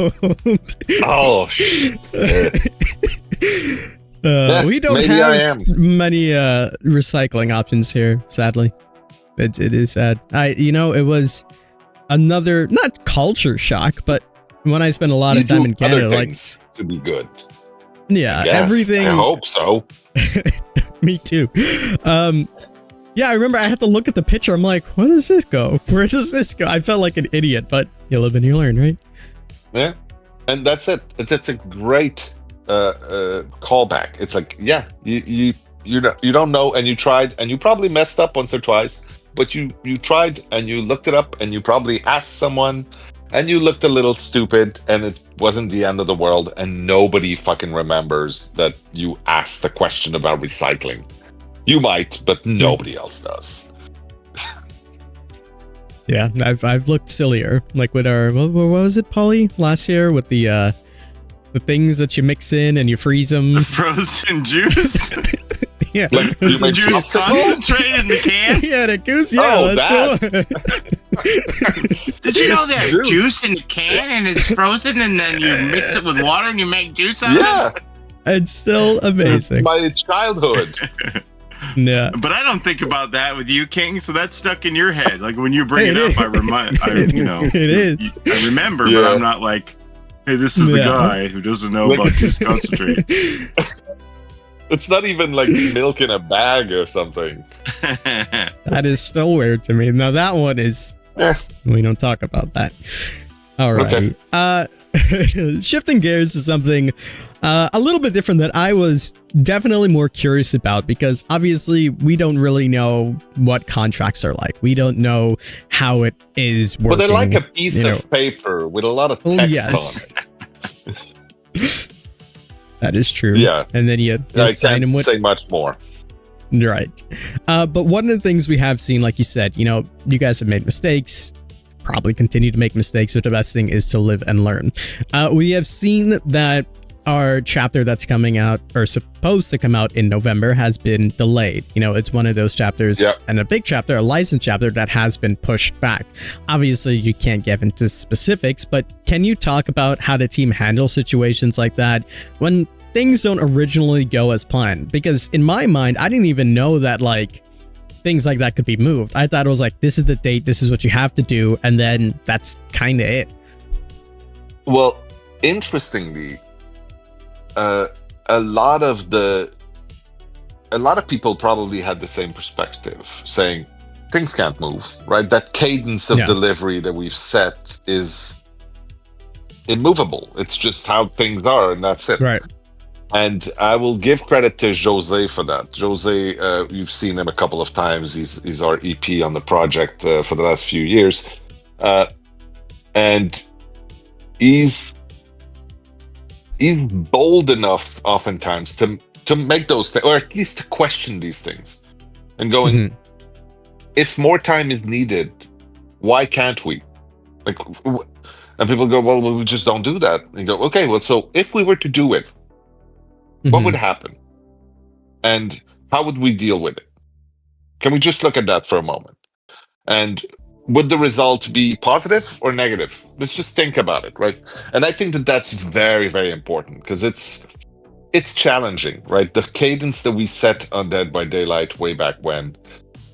Speaker 3: Oh, shit.
Speaker 1: We don't have many recycling options here, sadly. It is sad. It was another, not culture shock, but when I spent a lot of time in Canada,
Speaker 3: like, to be good.
Speaker 1: Yeah, everything.
Speaker 3: I hope so.
Speaker 1: Me too. Yeah, I remember I had to look at the picture. I'm like, where does this go? Where does this go? I felt like an idiot, but you live and you learn, right?
Speaker 3: Yeah, and that's it. It's a great callback. It's like, yeah, you don't know, and you tried, and you probably messed up once or twice, but you tried, and you looked it up, and you probably asked someone, and you looked a little stupid, and it wasn't the end of the world, and nobody fucking remembers that you asked the question about recycling. You might, but nobody else does.
Speaker 1: Yeah, I've looked sillier, like with our what was it, Polly, last year with the things that you mix in and you freeze them.
Speaker 2: The frozen juice.
Speaker 1: Yeah,
Speaker 2: like the juice concentrate in the can.
Speaker 1: Yeah, the goose. Yeah, that's
Speaker 2: Did you know there's juice in the can and it's frozen, and then you mix it with water and you make juice out of it?
Speaker 1: It's still amazing.
Speaker 3: It's my childhood.
Speaker 1: Yeah,
Speaker 2: but I don't think about that with you, King. So that's stuck in your head. Like when you bring it up, I remember, but I'm not like, hey, this is the guy who doesn't know about juice concentrate.
Speaker 3: It's not even like milk in a bag or something.
Speaker 1: That is still weird to me. Now that one is, we don't talk about that. All right. Okay. Shifting gears to something a little bit different that I was definitely more curious about, because obviously we don't really know what contracts are like. We don't know how it is working.
Speaker 3: But they're like a piece of paper with a lot of text on it.
Speaker 1: That is true.
Speaker 3: Yeah.
Speaker 1: And then you sign them with...
Speaker 3: say much more.
Speaker 1: Right. But one of the things we have seen, like you said, you guys have made mistakes, probably continue to make mistakes, but the best thing is to live and learn. We have seen that our chapter that's coming out, or supposed to come out in November, has been delayed. It's one of those chapters, and a big chapter, a licensed chapter, that has been pushed back. Obviously, you can't get into specifics, but can you talk about how the team handles situations like that when things don't originally go as planned? Because in my mind, I didn't even know that, like, things like that could be moved. I thought it was like, this is the date, this is what you have to do, and then that's kind of it.
Speaker 3: Well, interestingly, a lot of people probably had the same perspective, saying things can't move, right? That cadence of delivery that we've set is immovable. It's just how things are, and that's it.
Speaker 1: Right.
Speaker 3: And I will give credit to Jose for that. Jose, you've seen him a couple of times. He's our EP on the project for the last few years. And he's bold enough oftentimes to make those things, or at least to question these things, and going,
Speaker 1: Mhm.
Speaker 3: if more time is needed, why can't we? Like, and people go, well, we just don't do that. And you go, okay, well, so if we were to do it, what would
Speaker 1: Mhm.
Speaker 3: happen? And how would we deal with it? Can we just look at that for a moment? And would the result be positive or negative? Let's just think about it, right? And I think that that's very, very important, because it's challenging, right? The cadence that we set on Dead by Daylight way back when,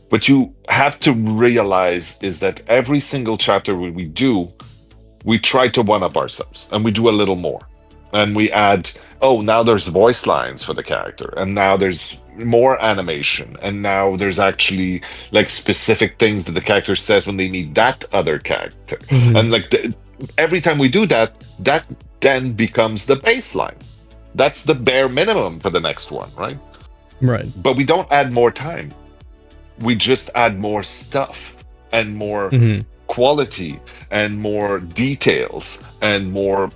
Speaker 3: what you have to realize is that every single chapter we do, we try to one up ourselves, and we do a little more. And we add, oh, now there's voice lines for the character, and now there's more animation, and now there's actually like specific things that the character says when they meet that other character.
Speaker 1: Mhm.
Speaker 3: And like every time we do that, that then becomes the baseline. That's the bare minimum for the next one, right?
Speaker 1: Right.
Speaker 3: But we don't add more time. We just add more stuff and more
Speaker 1: Mhm.
Speaker 3: quality and more details and more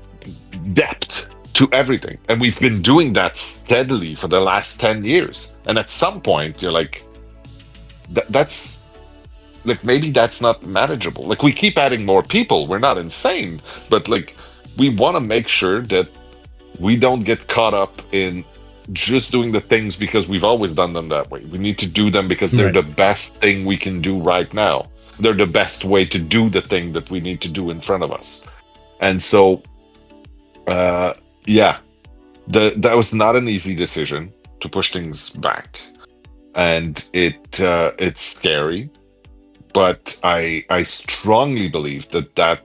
Speaker 3: depth to everything. And we've been doing that steadily for the last 10 years. And at some point, you're like, that's like, maybe that's not manageable. Like, we keep adding more people. We're not insane, but like, we want to make sure that we don't get caught up in just doing the things because we've always done them that way. We need to do them because they're
Speaker 1: Right.
Speaker 3: the best thing we can do right now. They're the best way to do the thing that we need to do in front of us. And so, yeah, that was not an easy decision to push things back, and it's scary, but I strongly believe that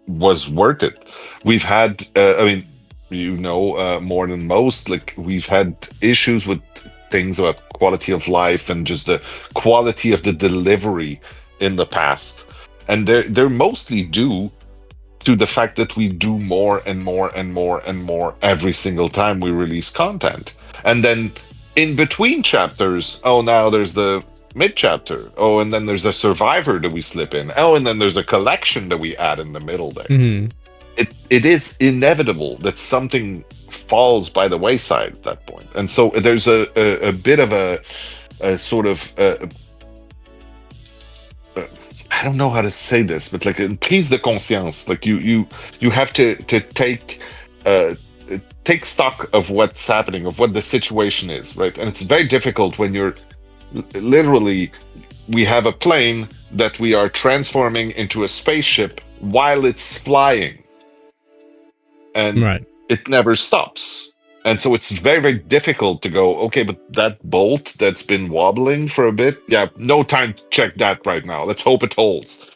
Speaker 3: was worth it. We've had, I mean, more than most, like, we've had issues with things about quality of life and just the quality of the delivery in the past, and they're mostly due to the fact that we do more and more and more and more every single time we release content. And then in between chapters, oh, now there's the mid chapter. Oh, and then there's a survivor that we slip in. Oh, and then there's a collection that we add in the middle there.
Speaker 1: Mhm.
Speaker 3: It is inevitable that something falls by the wayside at that point. And so there's a bit of a sort of I don't know how to say this, but like a prise de conscience. Like you have to take stock of what's happening, of what the situation is, right? And it's very difficult when you're literally, we have a plane that we are transforming into a spaceship while it's flying, and
Speaker 1: Right.
Speaker 3: it never stops. And so it's very, very difficult to go, okay, but that bolt that's been wobbling for a bit, yeah, no time to check that right now. Let's hope it holds.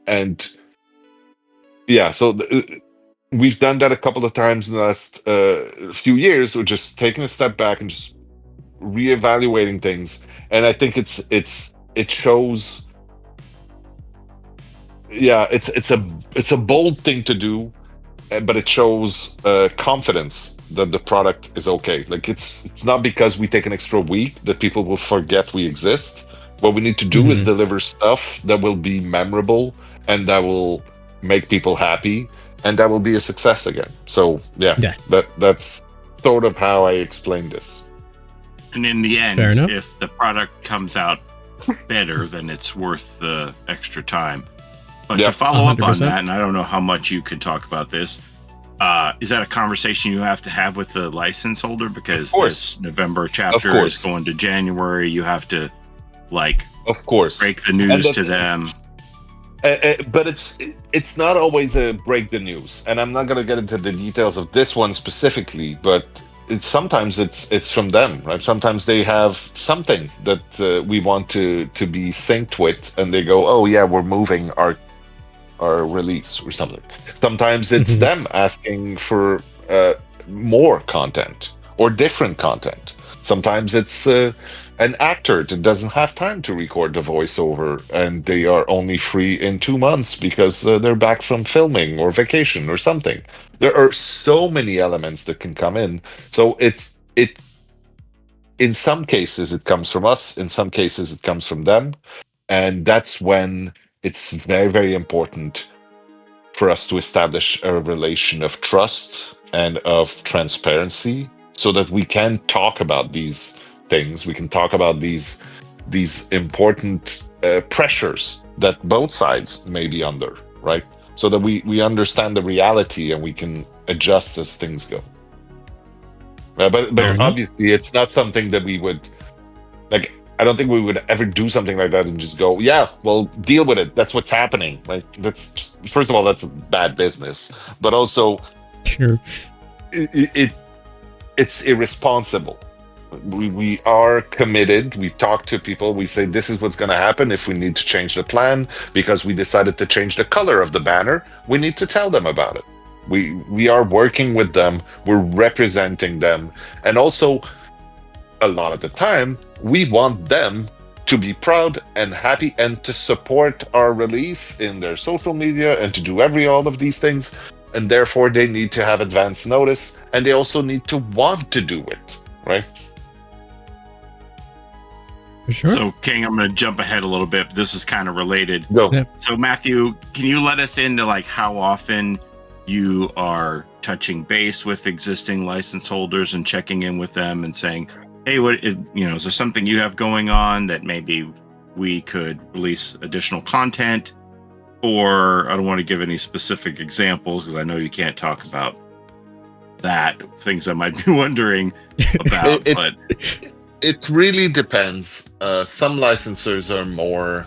Speaker 3: And yeah, so we've done that a couple of times in the last few years. We're just taking a step back and just reevaluating things. And I think it shows. Yeah, it's a bold thing to do, but it shows confidence that the product is okay. Like, it's not because we take an extra week that people will forget we exist. What we need to do is deliver stuff that will be memorable and that will make people happy and that will be a success again. So yeah. That's sort of how I explain this.
Speaker 2: And in the end,
Speaker 1: Fair enough.
Speaker 2: if the product comes out better, then it's worth the extra time. But
Speaker 3: Yeah,
Speaker 2: to follow up on
Speaker 1: 100%.
Speaker 2: that, and I don't know how much you could talk about this, is that a conversation you have to have with the license holder? Because
Speaker 3: Of course.
Speaker 2: this November chapter is
Speaker 3: course.
Speaker 2: going to January. You have to, like,
Speaker 3: Of course.
Speaker 2: break the news to them.
Speaker 3: But it's not always a break the news, and I'm not going to get into the details of this one specifically, but sometimes it's from them, right? Sometimes they have something that we want to be synced with, and they go, oh yeah, we're moving our release or something. Sometimes it's them asking for more content or different content. Sometimes it's an actor that doesn't have time to record the voiceover and they are only free in 2 months because they're back from filming or vacation or something. There are so many elements that can come in. So it in some cases it comes from us, in some cases it comes from them, and that's when it's very, very important for us to establish a relation of trust and of transparency so that we can talk about these things. We can talk about these important pressures that both sides may be under, right? So that we understand the reality and we can adjust as things go. But obviously, it's not something that we would, like, I don't think we would ever do something like that and just go, yeah, well, deal with it. That's what's happening. Like, that's, first of all, that's bad business. But also,
Speaker 1: sure,
Speaker 3: it's irresponsible. We are committed. We talk to people. We say, this is what's going to happen if we need to change the plan because we decided to change the color of the banner. We need to tell them about it. We are working with them. We're representing them. And also, a lot of the time, we want them to be proud and happy and to support our release in their social media and to do all of these things. And therefore, they need to have advance notice. And they also need to want to do it, right?
Speaker 1: For sure.
Speaker 2: So, King, I'm going to jump ahead a little bit. But this is kind of related.
Speaker 3: Go.
Speaker 1: Yeah.
Speaker 2: So, Mathieu, can you let us into like how often you are touching base with existing license holders and checking in with them and saying, hey, is there something you have going on that maybe we could release additional content? Or I don't want to give any specific examples because I know you can't talk about that, things I might be wondering about. But
Speaker 3: it really depends. Some licensors are more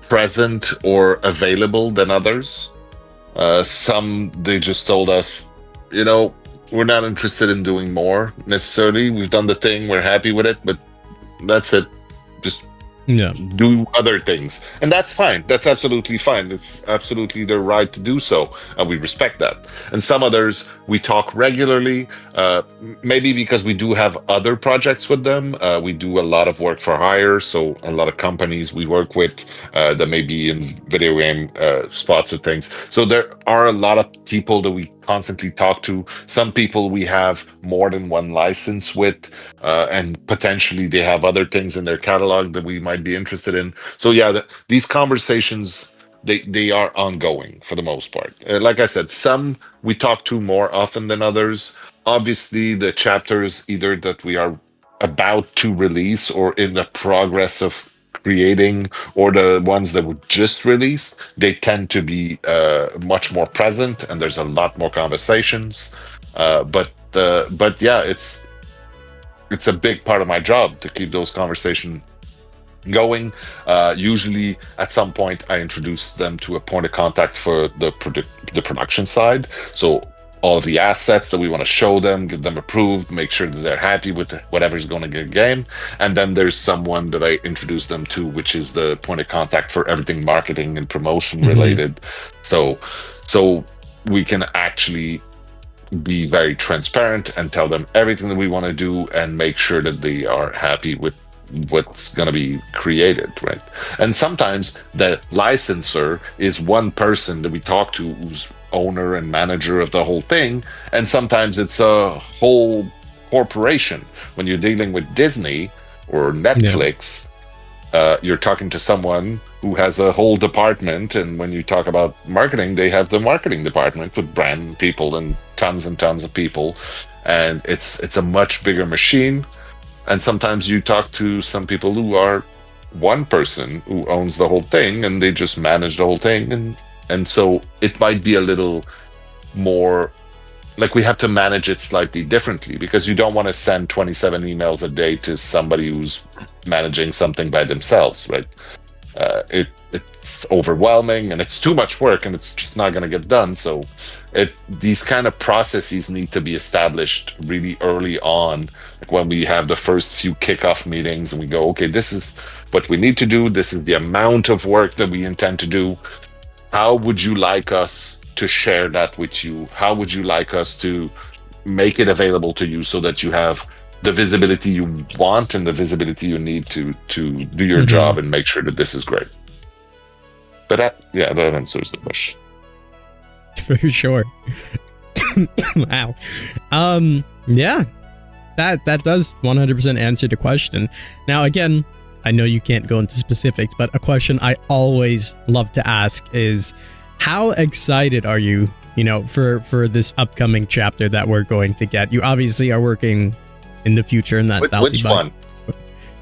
Speaker 3: present or available than others. Some, they just told us, we're not interested in doing more necessarily. We've done the thing, we're happy with it, but that's it. Just do other things. And that's fine. That's absolutely fine. It's absolutely their right to do so. And we respect that. And some others, we talk regularly, maybe because we do have other projects with them. We do a lot of work for hire. So a lot of companies we work with that may be in video game spots or things. So there are a lot of people that we constantly talk to. Some people we have more than one license with, and potentially they have other things in their catalog that we might be interested in. So yeah, these conversations, they are ongoing for the most part. Like I said, some we talk to more often than others. Obviously, the chapters either that we are about to release or in the progress of creating, or the ones that were just released, they tend to be much more present, and there's a lot more conversations. But yeah, it's a big part of my job to keep those conversations going. Usually, at some point, I introduce them to a point of contact for the production side. So all of the assets that we want to show them, get them approved, make sure that they're happy with whatever's going to get game. And then there's someone that I introduce them to, which is the point of contact for everything marketing and promotion related. So we can actually be very transparent and tell them everything that we want to do and make sure that they are happy with what's going to be created, right? And sometimes the licensor is one person that we talk to who's owner and manager of the whole thing, and sometimes it's a whole corporation. When you're dealing with Disney or Netflix, you're talking to someone who has a whole department, and when you talk about marketing, they have the marketing department with brand people and tons of people, and it's a much bigger machine. And sometimes you talk to some people who are one person who owns the whole thing, and they just manage the whole thing, and so it might be a little more like we have to manage it slightly differently, because you don't want to send 27 emails a day to somebody who's managing something by themselves, right? It's overwhelming and it's too much work, and it's just not going to get done. So these kind of processes need to be established really early on, like when we have the first few kickoff meetings and we go, okay, this is what we need to do. This is the amount of work that we intend to do. How would you like us to share that with you? How would you like us to make it available to you so that you have the visibility you want and the visibility you need to do your job and make sure that this is great? But that answers the question.
Speaker 1: For sure. Wow. Yeah, that does 100% answer the question. Now, again, I know you can't go into specifics, but a question I always love to ask is, How excited are you, for this upcoming chapter that we're going to get? You obviously are working in the future, and
Speaker 3: Which one?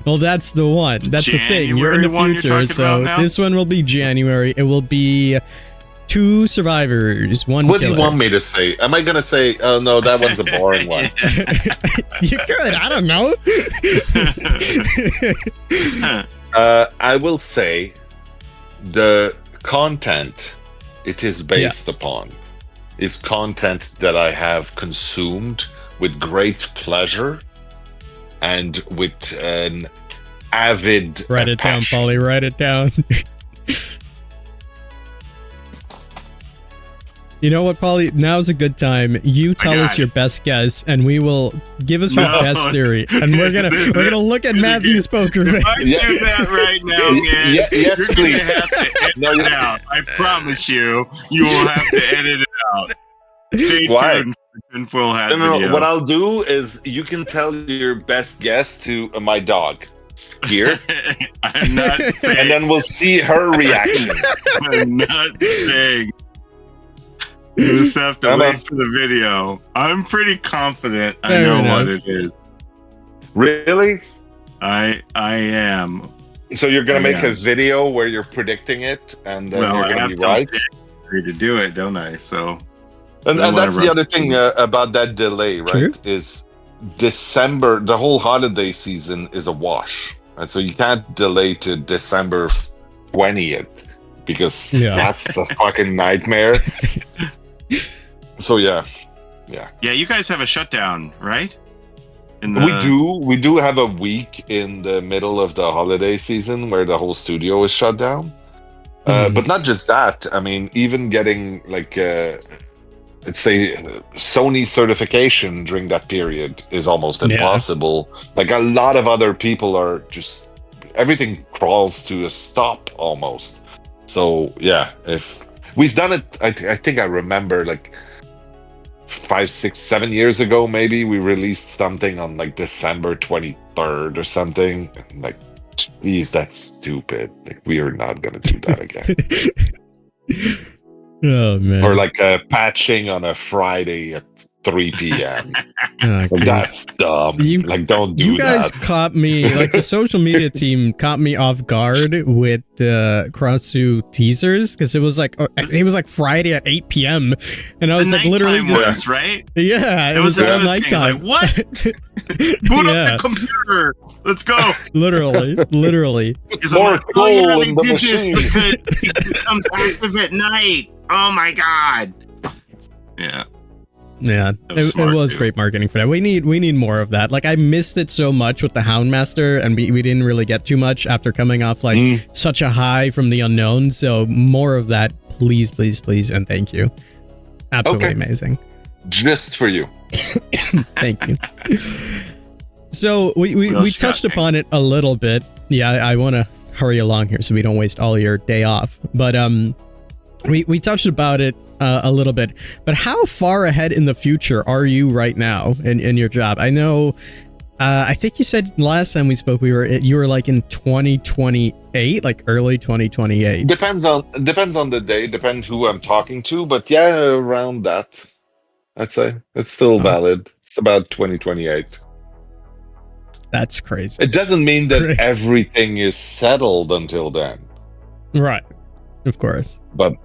Speaker 1: Well, that's the one. That's the thing. You're in the future, so this one will be January. It will be 2 survivors, 1
Speaker 3: What
Speaker 1: killer.
Speaker 3: do you want me to say? Am I gonna say, oh no, that one's a boring one?
Speaker 1: You could. I don't know.
Speaker 3: I will say the content it is based upon is content that I have consumed with great pleasure and with an avid
Speaker 1: Write it down,
Speaker 3: passion.
Speaker 1: Polly. Write it down. You know what, Polly? Now's a good time. You tell us your best guess, and we will give us your best theory. And we're gonna look at Matthew's poker face.
Speaker 2: If I do that right now, man,
Speaker 3: yes,
Speaker 2: you're
Speaker 3: please.
Speaker 2: gonna have to edit it out. I promise you, you will have to edit it out. Stay tuned for tinfoil hat
Speaker 3: No.
Speaker 2: video.
Speaker 3: What I'll do is you can tell your best guess to my dog here,
Speaker 2: I'm not saying.
Speaker 3: and then we'll see her reaction.
Speaker 2: I'm not saying. You just have to wait for the video. I'm pretty confident I
Speaker 1: Fair
Speaker 2: know
Speaker 1: enough.
Speaker 2: what it is.
Speaker 3: Really?
Speaker 2: I am.
Speaker 3: So you're gonna make a video where you're predicting it, and then
Speaker 2: Well,
Speaker 3: you're
Speaker 2: I
Speaker 3: gonna
Speaker 2: have
Speaker 3: be
Speaker 2: to
Speaker 3: right.
Speaker 2: agree to do it, don't I? So,
Speaker 3: And
Speaker 2: Then
Speaker 3: that's the
Speaker 2: whatever.
Speaker 3: other thing about that delay, right?
Speaker 1: True.
Speaker 3: Is December, the whole holiday season is a wash. And so you can't delay to December 20th because that's a fucking nightmare. So yeah.
Speaker 2: yeah, you guys have a shutdown, right?
Speaker 3: We do have a week in the middle of the holiday season where the whole studio is shut down. But not just that. I mean, even getting like let's say Sony certification during that period is almost impossible. Like a lot of other people are just everything crawls to a stop almost. So yeah, if we've done it, I think I remember like 5, 6, 7 years ago, maybe we released something on like December 23rd or something. And like, geez, that's stupid. Like, we are not gonna do that again.
Speaker 1: Oh man.
Speaker 3: Or like patching on a Friday at 3 p.m.
Speaker 1: Oh,
Speaker 3: Like, that's dumb. Like, don't do
Speaker 1: You guys
Speaker 3: that.
Speaker 1: caught me, like the social media team caught me off guard with the Crossue teasers because it was like Friday at 8 p.m. and I was
Speaker 2: the
Speaker 1: like literally
Speaker 2: nighttime
Speaker 1: just
Speaker 2: ones, right?
Speaker 1: it was all nighttime.
Speaker 2: Like, what? Boot up the computer. Let's go.
Speaker 1: literally.
Speaker 2: Because
Speaker 3: More
Speaker 2: I'm like,
Speaker 3: coal
Speaker 2: yeah,
Speaker 3: in the
Speaker 2: they did this
Speaker 3: machine.
Speaker 2: because it becomes active at night. Oh my god. Yeah.
Speaker 1: Yeah, it was great marketing for that. We need more of that. Like I missed it so much with the Houndmaster, and we didn't really get too much after coming off like such a high from the unknown. So more of that, please, and thank you. Absolutely amazing.
Speaker 3: Just for you.
Speaker 1: Thank you. So we touched upon it a little bit. Yeah, I want to hurry along here so we don't waste all your day off. But we touched about it a little bit. But how far ahead in the future are you right now in your job? I know. I think you said last time we spoke you were like in 2028, like early 2028.
Speaker 3: Depends on the day. Depends who I'm talking to. But yeah, around that, I'd say it's still valid. It's about 2028.
Speaker 1: That's crazy.
Speaker 3: It doesn't mean that everything is settled until then.
Speaker 1: Right. Of course.
Speaker 3: But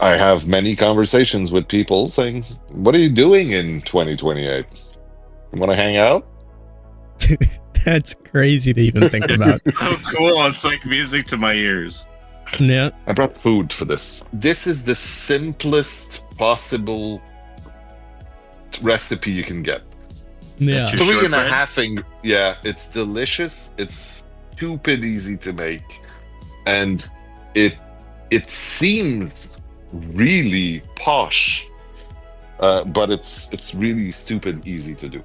Speaker 3: I have many conversations with people saying, what are you doing in 2028? You want to hang out?
Speaker 1: That's crazy to even think about.
Speaker 2: Oh, cool. It's like music to my ears.
Speaker 1: Yeah.
Speaker 3: I brought food for this. This is the simplest possible recipe you can get.
Speaker 1: Yeah.
Speaker 3: 3.5 Yeah, it's delicious. It's stupid easy to make. And it seems really posh. But it's really stupid easy to do.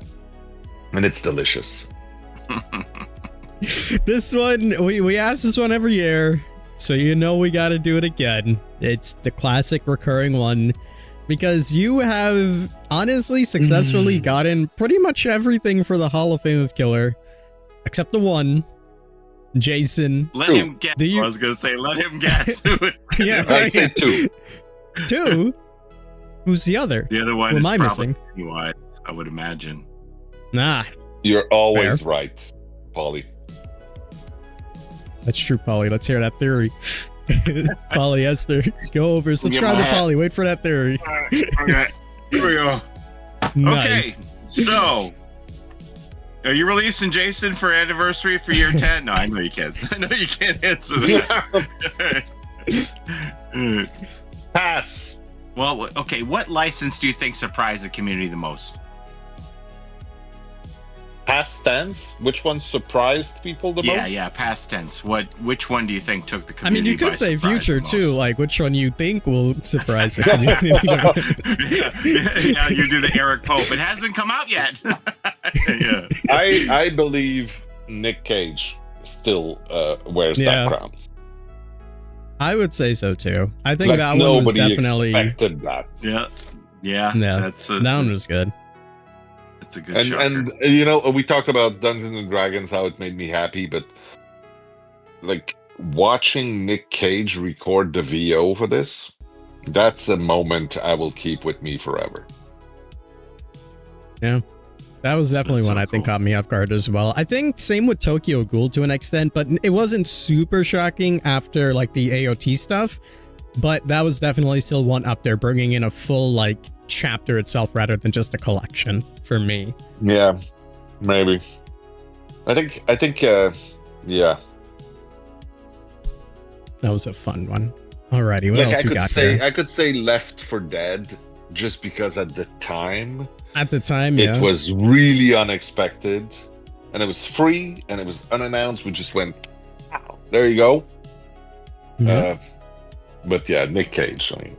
Speaker 3: And it's delicious.
Speaker 1: This one, we ask this one every year, so you know we got to do it again. It's the classic recurring one, because you have honestly successfully gotten pretty much everything for the Hall of Fame of Killer, except the one, Jason.
Speaker 2: Let him guess. I was going to say, let him guess.
Speaker 1: Yeah,
Speaker 3: I say 2.
Speaker 1: Two? Who's the other?
Speaker 2: The other one
Speaker 1: Who
Speaker 2: is
Speaker 1: am I
Speaker 2: probably
Speaker 1: missing?
Speaker 2: Pennywise, I would imagine.
Speaker 1: Nah,
Speaker 3: You're always right, Polly.
Speaker 1: that's true, Polly. Let's hear that theory. Polyester. Go over, subscribe to Polly. Wait for that theory.
Speaker 2: Okay, here we go.
Speaker 1: Nice.
Speaker 2: Okay, so are you releasing Jason for anniversary for year 10? No, I know you can't. I know you can't answer that.
Speaker 3: Pass.
Speaker 2: Well, okay, what license do you think surprised the community the most?
Speaker 3: Past tense. Which one surprised people the most?
Speaker 2: Yeah, past tense. Which one do you think took the
Speaker 1: I mean,
Speaker 2: community
Speaker 1: you could
Speaker 2: by
Speaker 1: say
Speaker 2: surprise
Speaker 1: future
Speaker 2: the
Speaker 1: too,
Speaker 2: most?
Speaker 1: like which one you think will surprise the community.
Speaker 2: Yeah, you do the Eric Pope. It hasn't come out yet. Yeah.
Speaker 3: I believe Nick Cage still wears
Speaker 1: Yeah.
Speaker 3: that crown.
Speaker 1: I would say so too. I think
Speaker 3: Like,
Speaker 1: that one was
Speaker 3: nobody
Speaker 1: definitely
Speaker 3: expected that.
Speaker 2: Yeah.
Speaker 1: Yeah,
Speaker 2: That's
Speaker 1: that one was good.
Speaker 2: a good shocker.
Speaker 3: And you know, we talked about Dungeons and Dragons, how it made me happy, but like watching Nick Cage record the VO for this, that's a moment I will keep with me forever.
Speaker 1: That was definitely
Speaker 2: That's
Speaker 1: one
Speaker 2: so
Speaker 1: I think
Speaker 2: cool.
Speaker 1: caught me off guard as well. I think same with Tokyo Ghoul to an extent, but it wasn't super shocking after like the AOT stuff. But that was definitely still one up there, bringing in a full like chapter itself rather than just a collection for me.
Speaker 3: Yeah, maybe. I think yeah.
Speaker 1: That was a fun one. Alrighty, what
Speaker 3: Like
Speaker 1: else we got here?
Speaker 3: I could say Left 4 Dead just because at the time
Speaker 1: At the time, yeah.
Speaker 3: it was really unexpected and it was free and it was unannounced. We just went, wow, there you go.
Speaker 1: Yeah.
Speaker 3: But yeah, Nick Cage. I mean,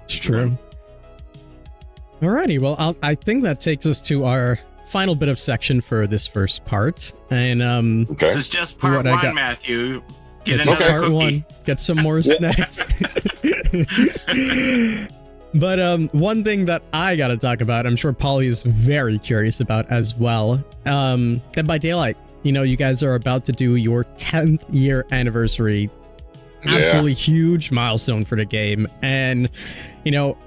Speaker 1: It's true. Alrighty, well, I think that takes us to our final bit of section for this first part. And
Speaker 3: okay.
Speaker 2: This is just part
Speaker 1: What I
Speaker 2: one,
Speaker 1: got-
Speaker 2: Matthew. Get
Speaker 1: it's just
Speaker 2: another
Speaker 1: part
Speaker 2: cookie.
Speaker 1: one. Get some more snacks. But one thing that I gotta talk about, I'm sure Polly is very curious about as well. Dead by Daylight. You know, you guys are about to do your 10th year anniversary. Absolutely huge milestone for the game. And, you know,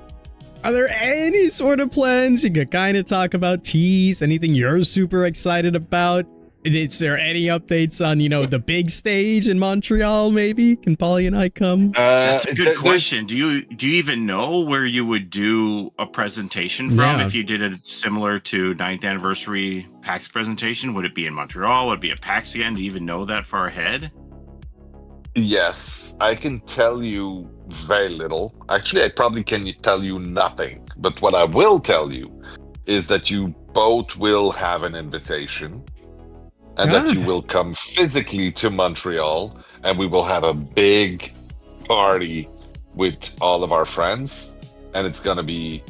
Speaker 1: are there any sort of plans you could kind of talk about, tease, anything you're super excited about? Is there any updates on, you know, the big stage in Montreal, maybe? Can Polly and I come?
Speaker 2: That's a good
Speaker 3: there's-
Speaker 2: question. Do you even know where you would do a presentation from
Speaker 1: Yeah.
Speaker 2: if you did it similar to 9th anniversary PAX presentation? Would it be in Montreal? Would it be at PAX again? Do you even know that far ahead?
Speaker 3: Yes, I can tell you very little. Actually, I probably can tell you nothing. But what I will tell you is that you both will have an invitation and that you will come physically to Montreal and we will have a big party with all of our friends. And it's going to be,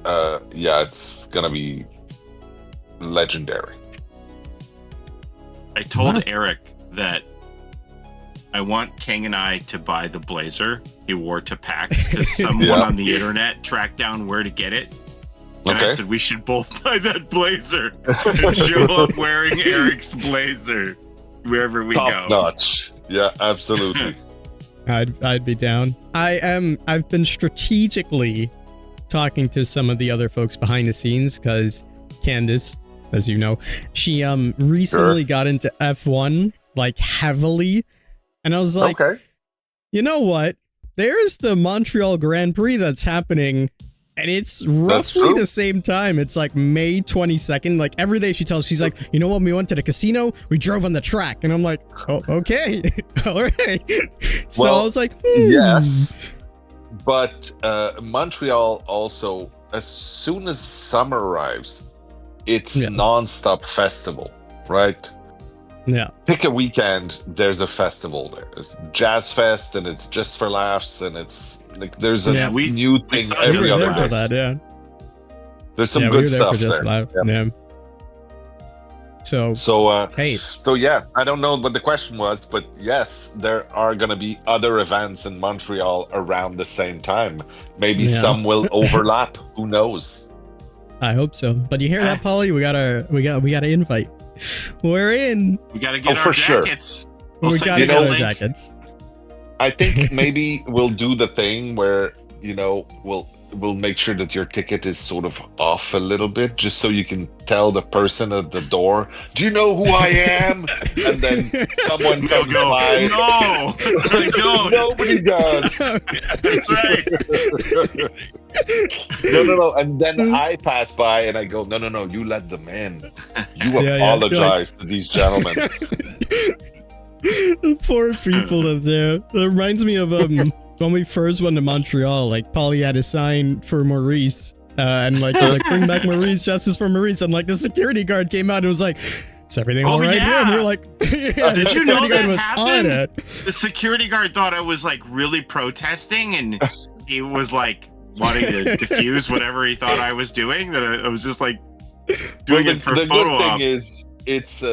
Speaker 3: it's going to be legendary.
Speaker 2: I told
Speaker 1: Wow.
Speaker 2: Eric that I want King and I to buy the blazer he wore to PAX because someone
Speaker 3: Yeah.
Speaker 2: on the internet tracked down where to get it. And I
Speaker 3: Okay.
Speaker 2: said we should both buy that blazer and show up wearing Eric's blazer wherever we
Speaker 3: Top
Speaker 2: go.
Speaker 3: notch. Yeah, absolutely.
Speaker 1: I'd be down. I've been strategically talking to some of the other folks behind the scenes because Candace, as you know, she recently got into F1 like heavily, and I was like,
Speaker 3: Okay.
Speaker 1: you know what? There's the Montreal Grand Prix that's happening. And it's roughly
Speaker 3: true.
Speaker 1: the same time. It's like May 22nd. Like every day she tells, she's like, you know what? We went to the casino. We drove on the track. And I'm like, oh, okay. All right. So
Speaker 3: Well,
Speaker 1: I was like,
Speaker 3: yes. But Montreal also, as soon as summer arrives, it's
Speaker 1: Yeah.
Speaker 3: non-stop festival, right?
Speaker 1: Yeah.
Speaker 3: Pick a weekend, there's a festival there. It's Jazz Fest and it's Just for Laughs and it's like there's a
Speaker 1: Yeah,
Speaker 3: new thing
Speaker 2: saw
Speaker 1: We were
Speaker 3: every
Speaker 1: there
Speaker 3: other
Speaker 1: for
Speaker 3: day.
Speaker 1: that, yeah.
Speaker 3: There's some
Speaker 1: Yeah, we
Speaker 3: good
Speaker 1: were there
Speaker 3: stuff
Speaker 1: for Just
Speaker 3: there.
Speaker 1: Live.
Speaker 3: Yeah.
Speaker 1: Yeah. So, hey,
Speaker 3: So yeah, I don't know what the question was, but yes, there are gonna be other events in Montreal around the same time. Maybe
Speaker 1: Yeah.
Speaker 3: some will overlap. Who knows?
Speaker 1: I hope so. But you hear that, Polly? We got an invite. We're in.
Speaker 2: We got to get
Speaker 3: Oh, for
Speaker 2: our
Speaker 3: sure.
Speaker 2: jackets.
Speaker 1: We
Speaker 2: send
Speaker 1: gotta
Speaker 2: you
Speaker 1: get
Speaker 2: the
Speaker 1: our
Speaker 2: link.
Speaker 1: jackets.
Speaker 3: I think maybe we'll do the thing where, we'll make sure that your ticket is sort of off a little bit, just so you can tell the person at the door, "Do you know who I am?" And then someone
Speaker 2: They'll
Speaker 3: comes
Speaker 2: go,
Speaker 3: by.
Speaker 2: "No, I don't."
Speaker 3: Nobody does.
Speaker 2: That's right.
Speaker 3: No. And then I pass by and I go, no, you let them in. You
Speaker 1: Yeah,
Speaker 3: apologize to these gentlemen.
Speaker 1: Poor people up there. That reminds me of when we first went to Montreal. Like Polly had a sign for Maurice, and like it was like, "Bring back Maurice, justice for Maurice." And like the security guard came out and was like, "Is everything all right?"
Speaker 2: Yeah.
Speaker 1: And we were like, "Yeah."
Speaker 2: Did
Speaker 1: the
Speaker 2: you know
Speaker 1: security guard
Speaker 2: that
Speaker 1: was
Speaker 2: happened?
Speaker 1: on it.
Speaker 2: The security guard thought I was like really protesting, and he was like wanting to diffuse whatever he thought I was doing. That I was just like doing it for
Speaker 3: the
Speaker 2: photo
Speaker 3: good
Speaker 2: op.
Speaker 3: thing is it's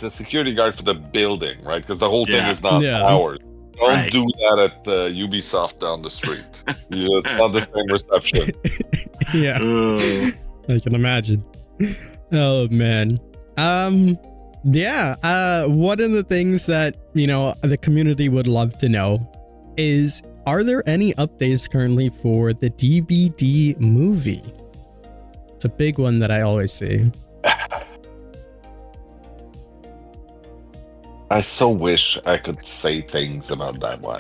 Speaker 3: a security guard for the building, right? Because the whole thing is not ours. Don't
Speaker 2: Right.
Speaker 3: do that at Ubisoft down the street. It's not the same reception.
Speaker 1: Yeah, I can imagine. Oh man. Yeah. One of the things that the community would love to know is, are there any updates currently for the DBD movie? It's a big one that I always see.
Speaker 3: I so wish I could say things about that one.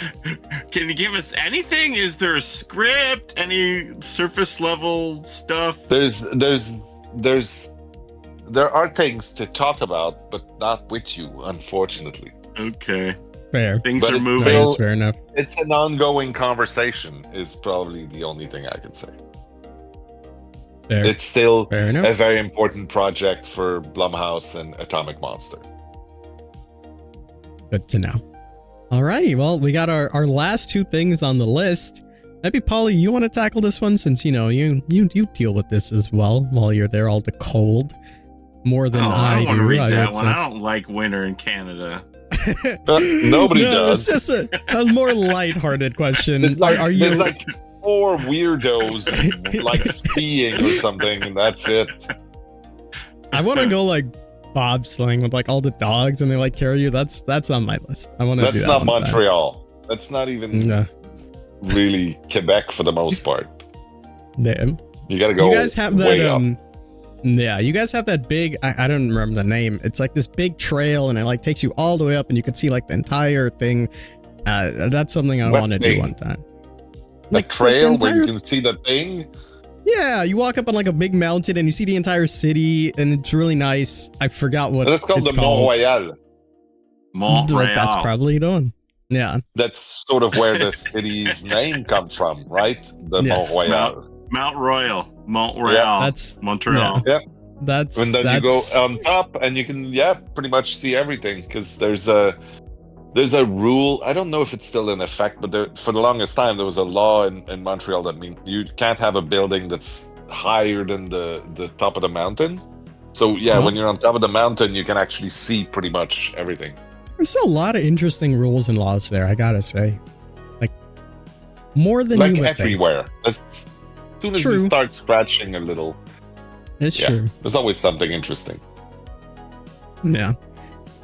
Speaker 2: Can you give us anything? Is there a script? Any surface level stuff?
Speaker 3: There are things to talk about, but not with you, unfortunately.
Speaker 2: Okay.
Speaker 1: Fair.
Speaker 2: Things
Speaker 3: But
Speaker 2: are
Speaker 3: it
Speaker 2: moving.
Speaker 1: That
Speaker 3: will-
Speaker 1: is fair enough.
Speaker 3: It's an ongoing conversation, is probably the only thing I can say.
Speaker 1: Fair.
Speaker 3: It's still
Speaker 1: Fair enough.
Speaker 3: a very important project for Blumhouse and Atomic Monster.
Speaker 1: Good to know. Alrighty, well, we got our last two things on the list. Maybe Polly, you want to tackle this one, since you deal with this as well while you're there, all the cold, more than
Speaker 2: I don't want to
Speaker 1: do.
Speaker 2: read
Speaker 1: I
Speaker 2: that
Speaker 1: would
Speaker 2: one.
Speaker 1: say.
Speaker 2: I don't like winter in Canada.
Speaker 3: Nobody
Speaker 1: No,
Speaker 3: does.
Speaker 1: it's just a more lighthearted question.
Speaker 3: There's like,
Speaker 1: are you?
Speaker 3: there's like 4 weirdos like skiing or something, and that's it.
Speaker 1: I want to go like bobsleighing with like all the dogs, and they like carry you. That's on my list. I want to do
Speaker 3: That's
Speaker 1: that
Speaker 3: not
Speaker 1: one time.
Speaker 3: Montreal. That's not even
Speaker 1: No.
Speaker 3: really Quebec for the most part.
Speaker 1: Damn.
Speaker 3: You gotta go
Speaker 1: You guys have
Speaker 3: way
Speaker 1: that
Speaker 3: up.
Speaker 1: yeah, you guys have that big, I don't remember the name. It's like this big trail, and it like takes you all the way up, and you can see like the entire thing. That's something I
Speaker 3: What
Speaker 1: want to do
Speaker 3: thing?
Speaker 1: one time.
Speaker 3: The
Speaker 1: Like,
Speaker 3: trail
Speaker 1: like the
Speaker 3: where you
Speaker 1: entire-
Speaker 3: can see the thing.
Speaker 1: Yeah, you walk up on like a big mountain and you see the entire city, and it's really nice. I forgot what
Speaker 3: That's called
Speaker 1: it's
Speaker 3: the Mont Royal.
Speaker 2: Montreal.
Speaker 1: That's probably the one. Yeah.
Speaker 3: That's sort of where the city's name comes from, right? The
Speaker 1: Yes.
Speaker 3: Mont Royal.
Speaker 2: Mount Royal. Montreal.
Speaker 3: Yeah,
Speaker 1: that's
Speaker 2: Montreal.
Speaker 1: yeah. That's
Speaker 3: And then
Speaker 1: that's,
Speaker 3: you go on top, and you can pretty much see everything, because there's a rule. I don't know if it's still in effect, but for the longest time there was a law in Montreal that means you can't have a building that's higher than the top of the mountain. So when you're on top of the mountain, you can actually see pretty much everything.
Speaker 1: There's a lot of interesting rules and laws there, I gotta say. Like more than
Speaker 3: Like
Speaker 1: you would think.
Speaker 3: everywhere. As soon as
Speaker 1: True.
Speaker 3: you start scratching a little,
Speaker 1: It's true.
Speaker 3: there's always something interesting.
Speaker 1: Yeah.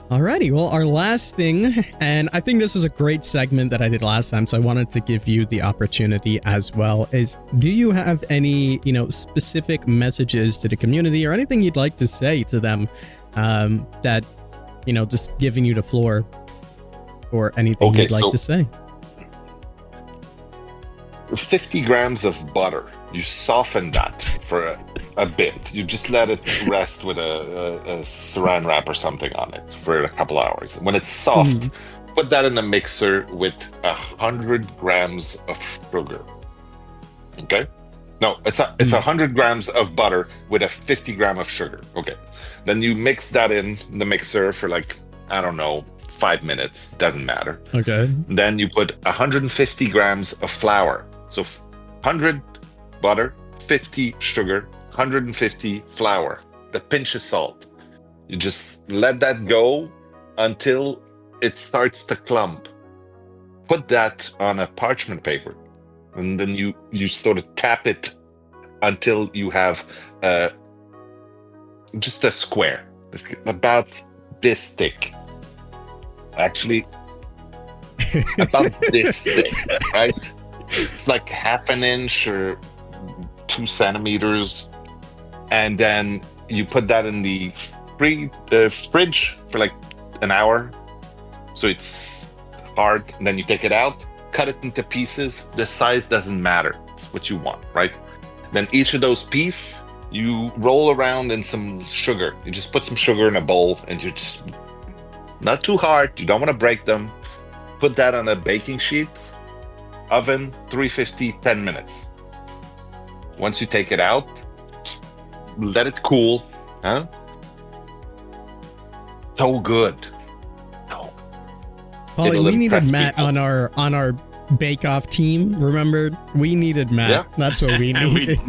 Speaker 1: Alrighty, well, our last thing, and I think this was a great segment that I did last time, so I wanted to give you the opportunity as well, is do you have any, specific messages to the community or anything you'd like to say to them that, just giving you the floor or anything
Speaker 3: Okay,
Speaker 1: you'd like
Speaker 3: so-
Speaker 1: to say?
Speaker 3: 50 grams of butter. You soften that for a bit. You just let it rest with a saran wrap or something on it for a couple hours. When it's soft, put that in a mixer with 100 grams of sugar. Okay? No, it's 100 grams of butter with a 50 gram of sugar. Okay. Then you mix that in the mixer for 5 minutes. Doesn't matter.
Speaker 1: Okay.
Speaker 3: Then you put 150 grams of flour. So 100 butter, 50 sugar, 150 flour, a pinch of salt. You just let that go until it starts to clump. Put that on a parchment paper, and then you sort of tap it until you have just a square. It's about this thick. Actually, about this thick, right? It's like half an inch or 2 centimeters, and then you put that in the fridge for like an hour, so it's hard. And then you take it out, cut it into pieces. The size doesn't matter. It's what you want, right? Then each of those pieces, you roll around in some sugar. You just put some sugar in a bowl, and you just not too hard. You don't want to break them. Put that on a baking sheet. Oven 350, 10 minutes. Once you take it out, just let it cool. Huh? So good. No.
Speaker 1: Polly, we needed Matt on our bake-off team. Remember, we needed Matt.
Speaker 3: Yeah.
Speaker 1: That's what we needed.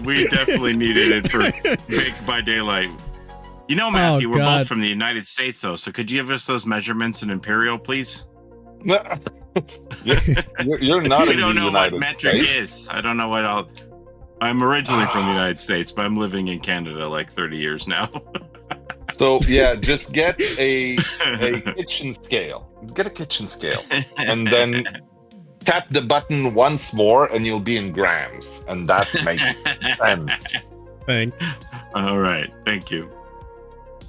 Speaker 2: we definitely needed it for Baked by Daylight. You know, Matthew, we're both from the United States, though. So could you give us those measurements in imperial, please?
Speaker 3: No. You're not.
Speaker 2: You don't know
Speaker 3: United
Speaker 2: what metric
Speaker 3: States.
Speaker 2: is. I don't know what I'll. I'm originally from the United States, but I'm living in Canada like 30 years now.
Speaker 3: So yeah, just get a kitchen scale. Get a kitchen scale, and then tap the button once more, and you'll be in grams, and that makes sense.
Speaker 1: Thanks.
Speaker 2: All right, thank you.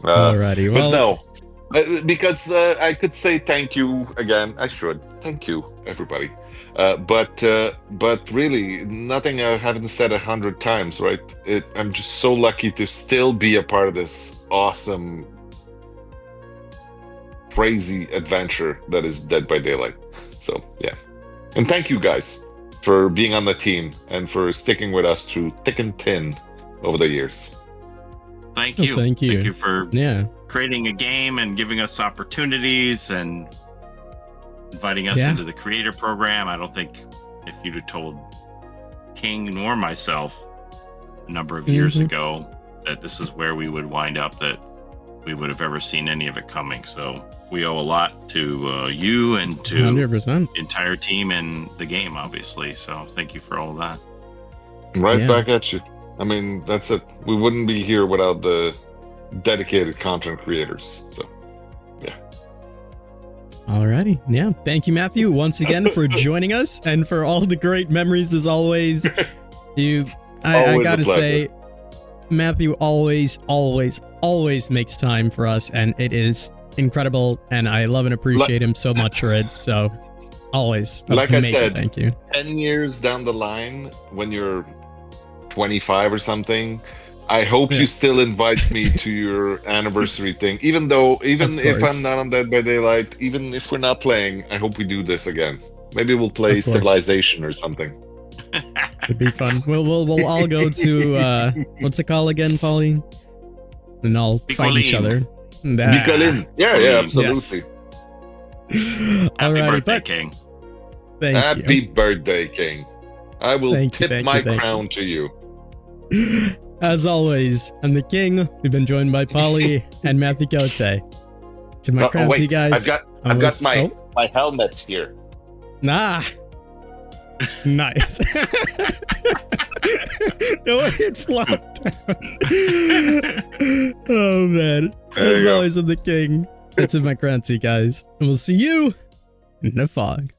Speaker 1: Alrighty, well,
Speaker 3: but no, because I could say thank you again. I should thank you, everybody. But really, nothing I haven't said 100 times, right? I'm just so lucky to still be a part of this awesome, crazy adventure that is Dead by Daylight. So yeah, and thank you guys for being on the team and for sticking with us through thick and thin over the years.
Speaker 2: Thank you.
Speaker 1: Thank you.
Speaker 2: Thank you for
Speaker 1: yeah.
Speaker 2: creating a game and giving us opportunities and inviting us into the creator program. I don't think if you'd have told King nor myself a number of years ago that this is where we would wind up, that we would have ever seen any of it coming. So we owe a lot to you and to
Speaker 1: 100%.
Speaker 2: the entire team and the game, obviously. So thank you for all of that.
Speaker 3: Right back at you. I mean, that's it. We wouldn't be here without the dedicated content creators. So, yeah.
Speaker 1: Alrighty. Yeah. Thank you, Matthew, once again for joining us and for all the great memories as always. I gotta say, Matthew always makes time for us, and it is incredible, and I love and appreciate him so much for it. So, always.
Speaker 3: Like I said,
Speaker 1: thank you.
Speaker 3: 10 years down the line, when you're 25 or something, I hope you still invite me to your anniversary thing. Even if I'm not on Dead by Daylight, even if we're not playing, I hope we do this again. Maybe we'll play Civilization or something.
Speaker 1: It'd be fun. We'll all go to what's it called again, Pauline? And all fight each other.
Speaker 3: Bicolin. Yeah, absolutely.
Speaker 1: Yes.
Speaker 2: Happy birthday, King.
Speaker 3: Happy birthday, King. I will tip my crown to you.
Speaker 1: As always, I'm the King. We've been joined by Polly and Mathieu Cote. To my crazy guys.
Speaker 3: I've got my helmet here.
Speaker 1: Nah. Nice. No way it flopped down. Oh man. As always, I'm the King. It's in my crancy guys. And we'll see you in the fog.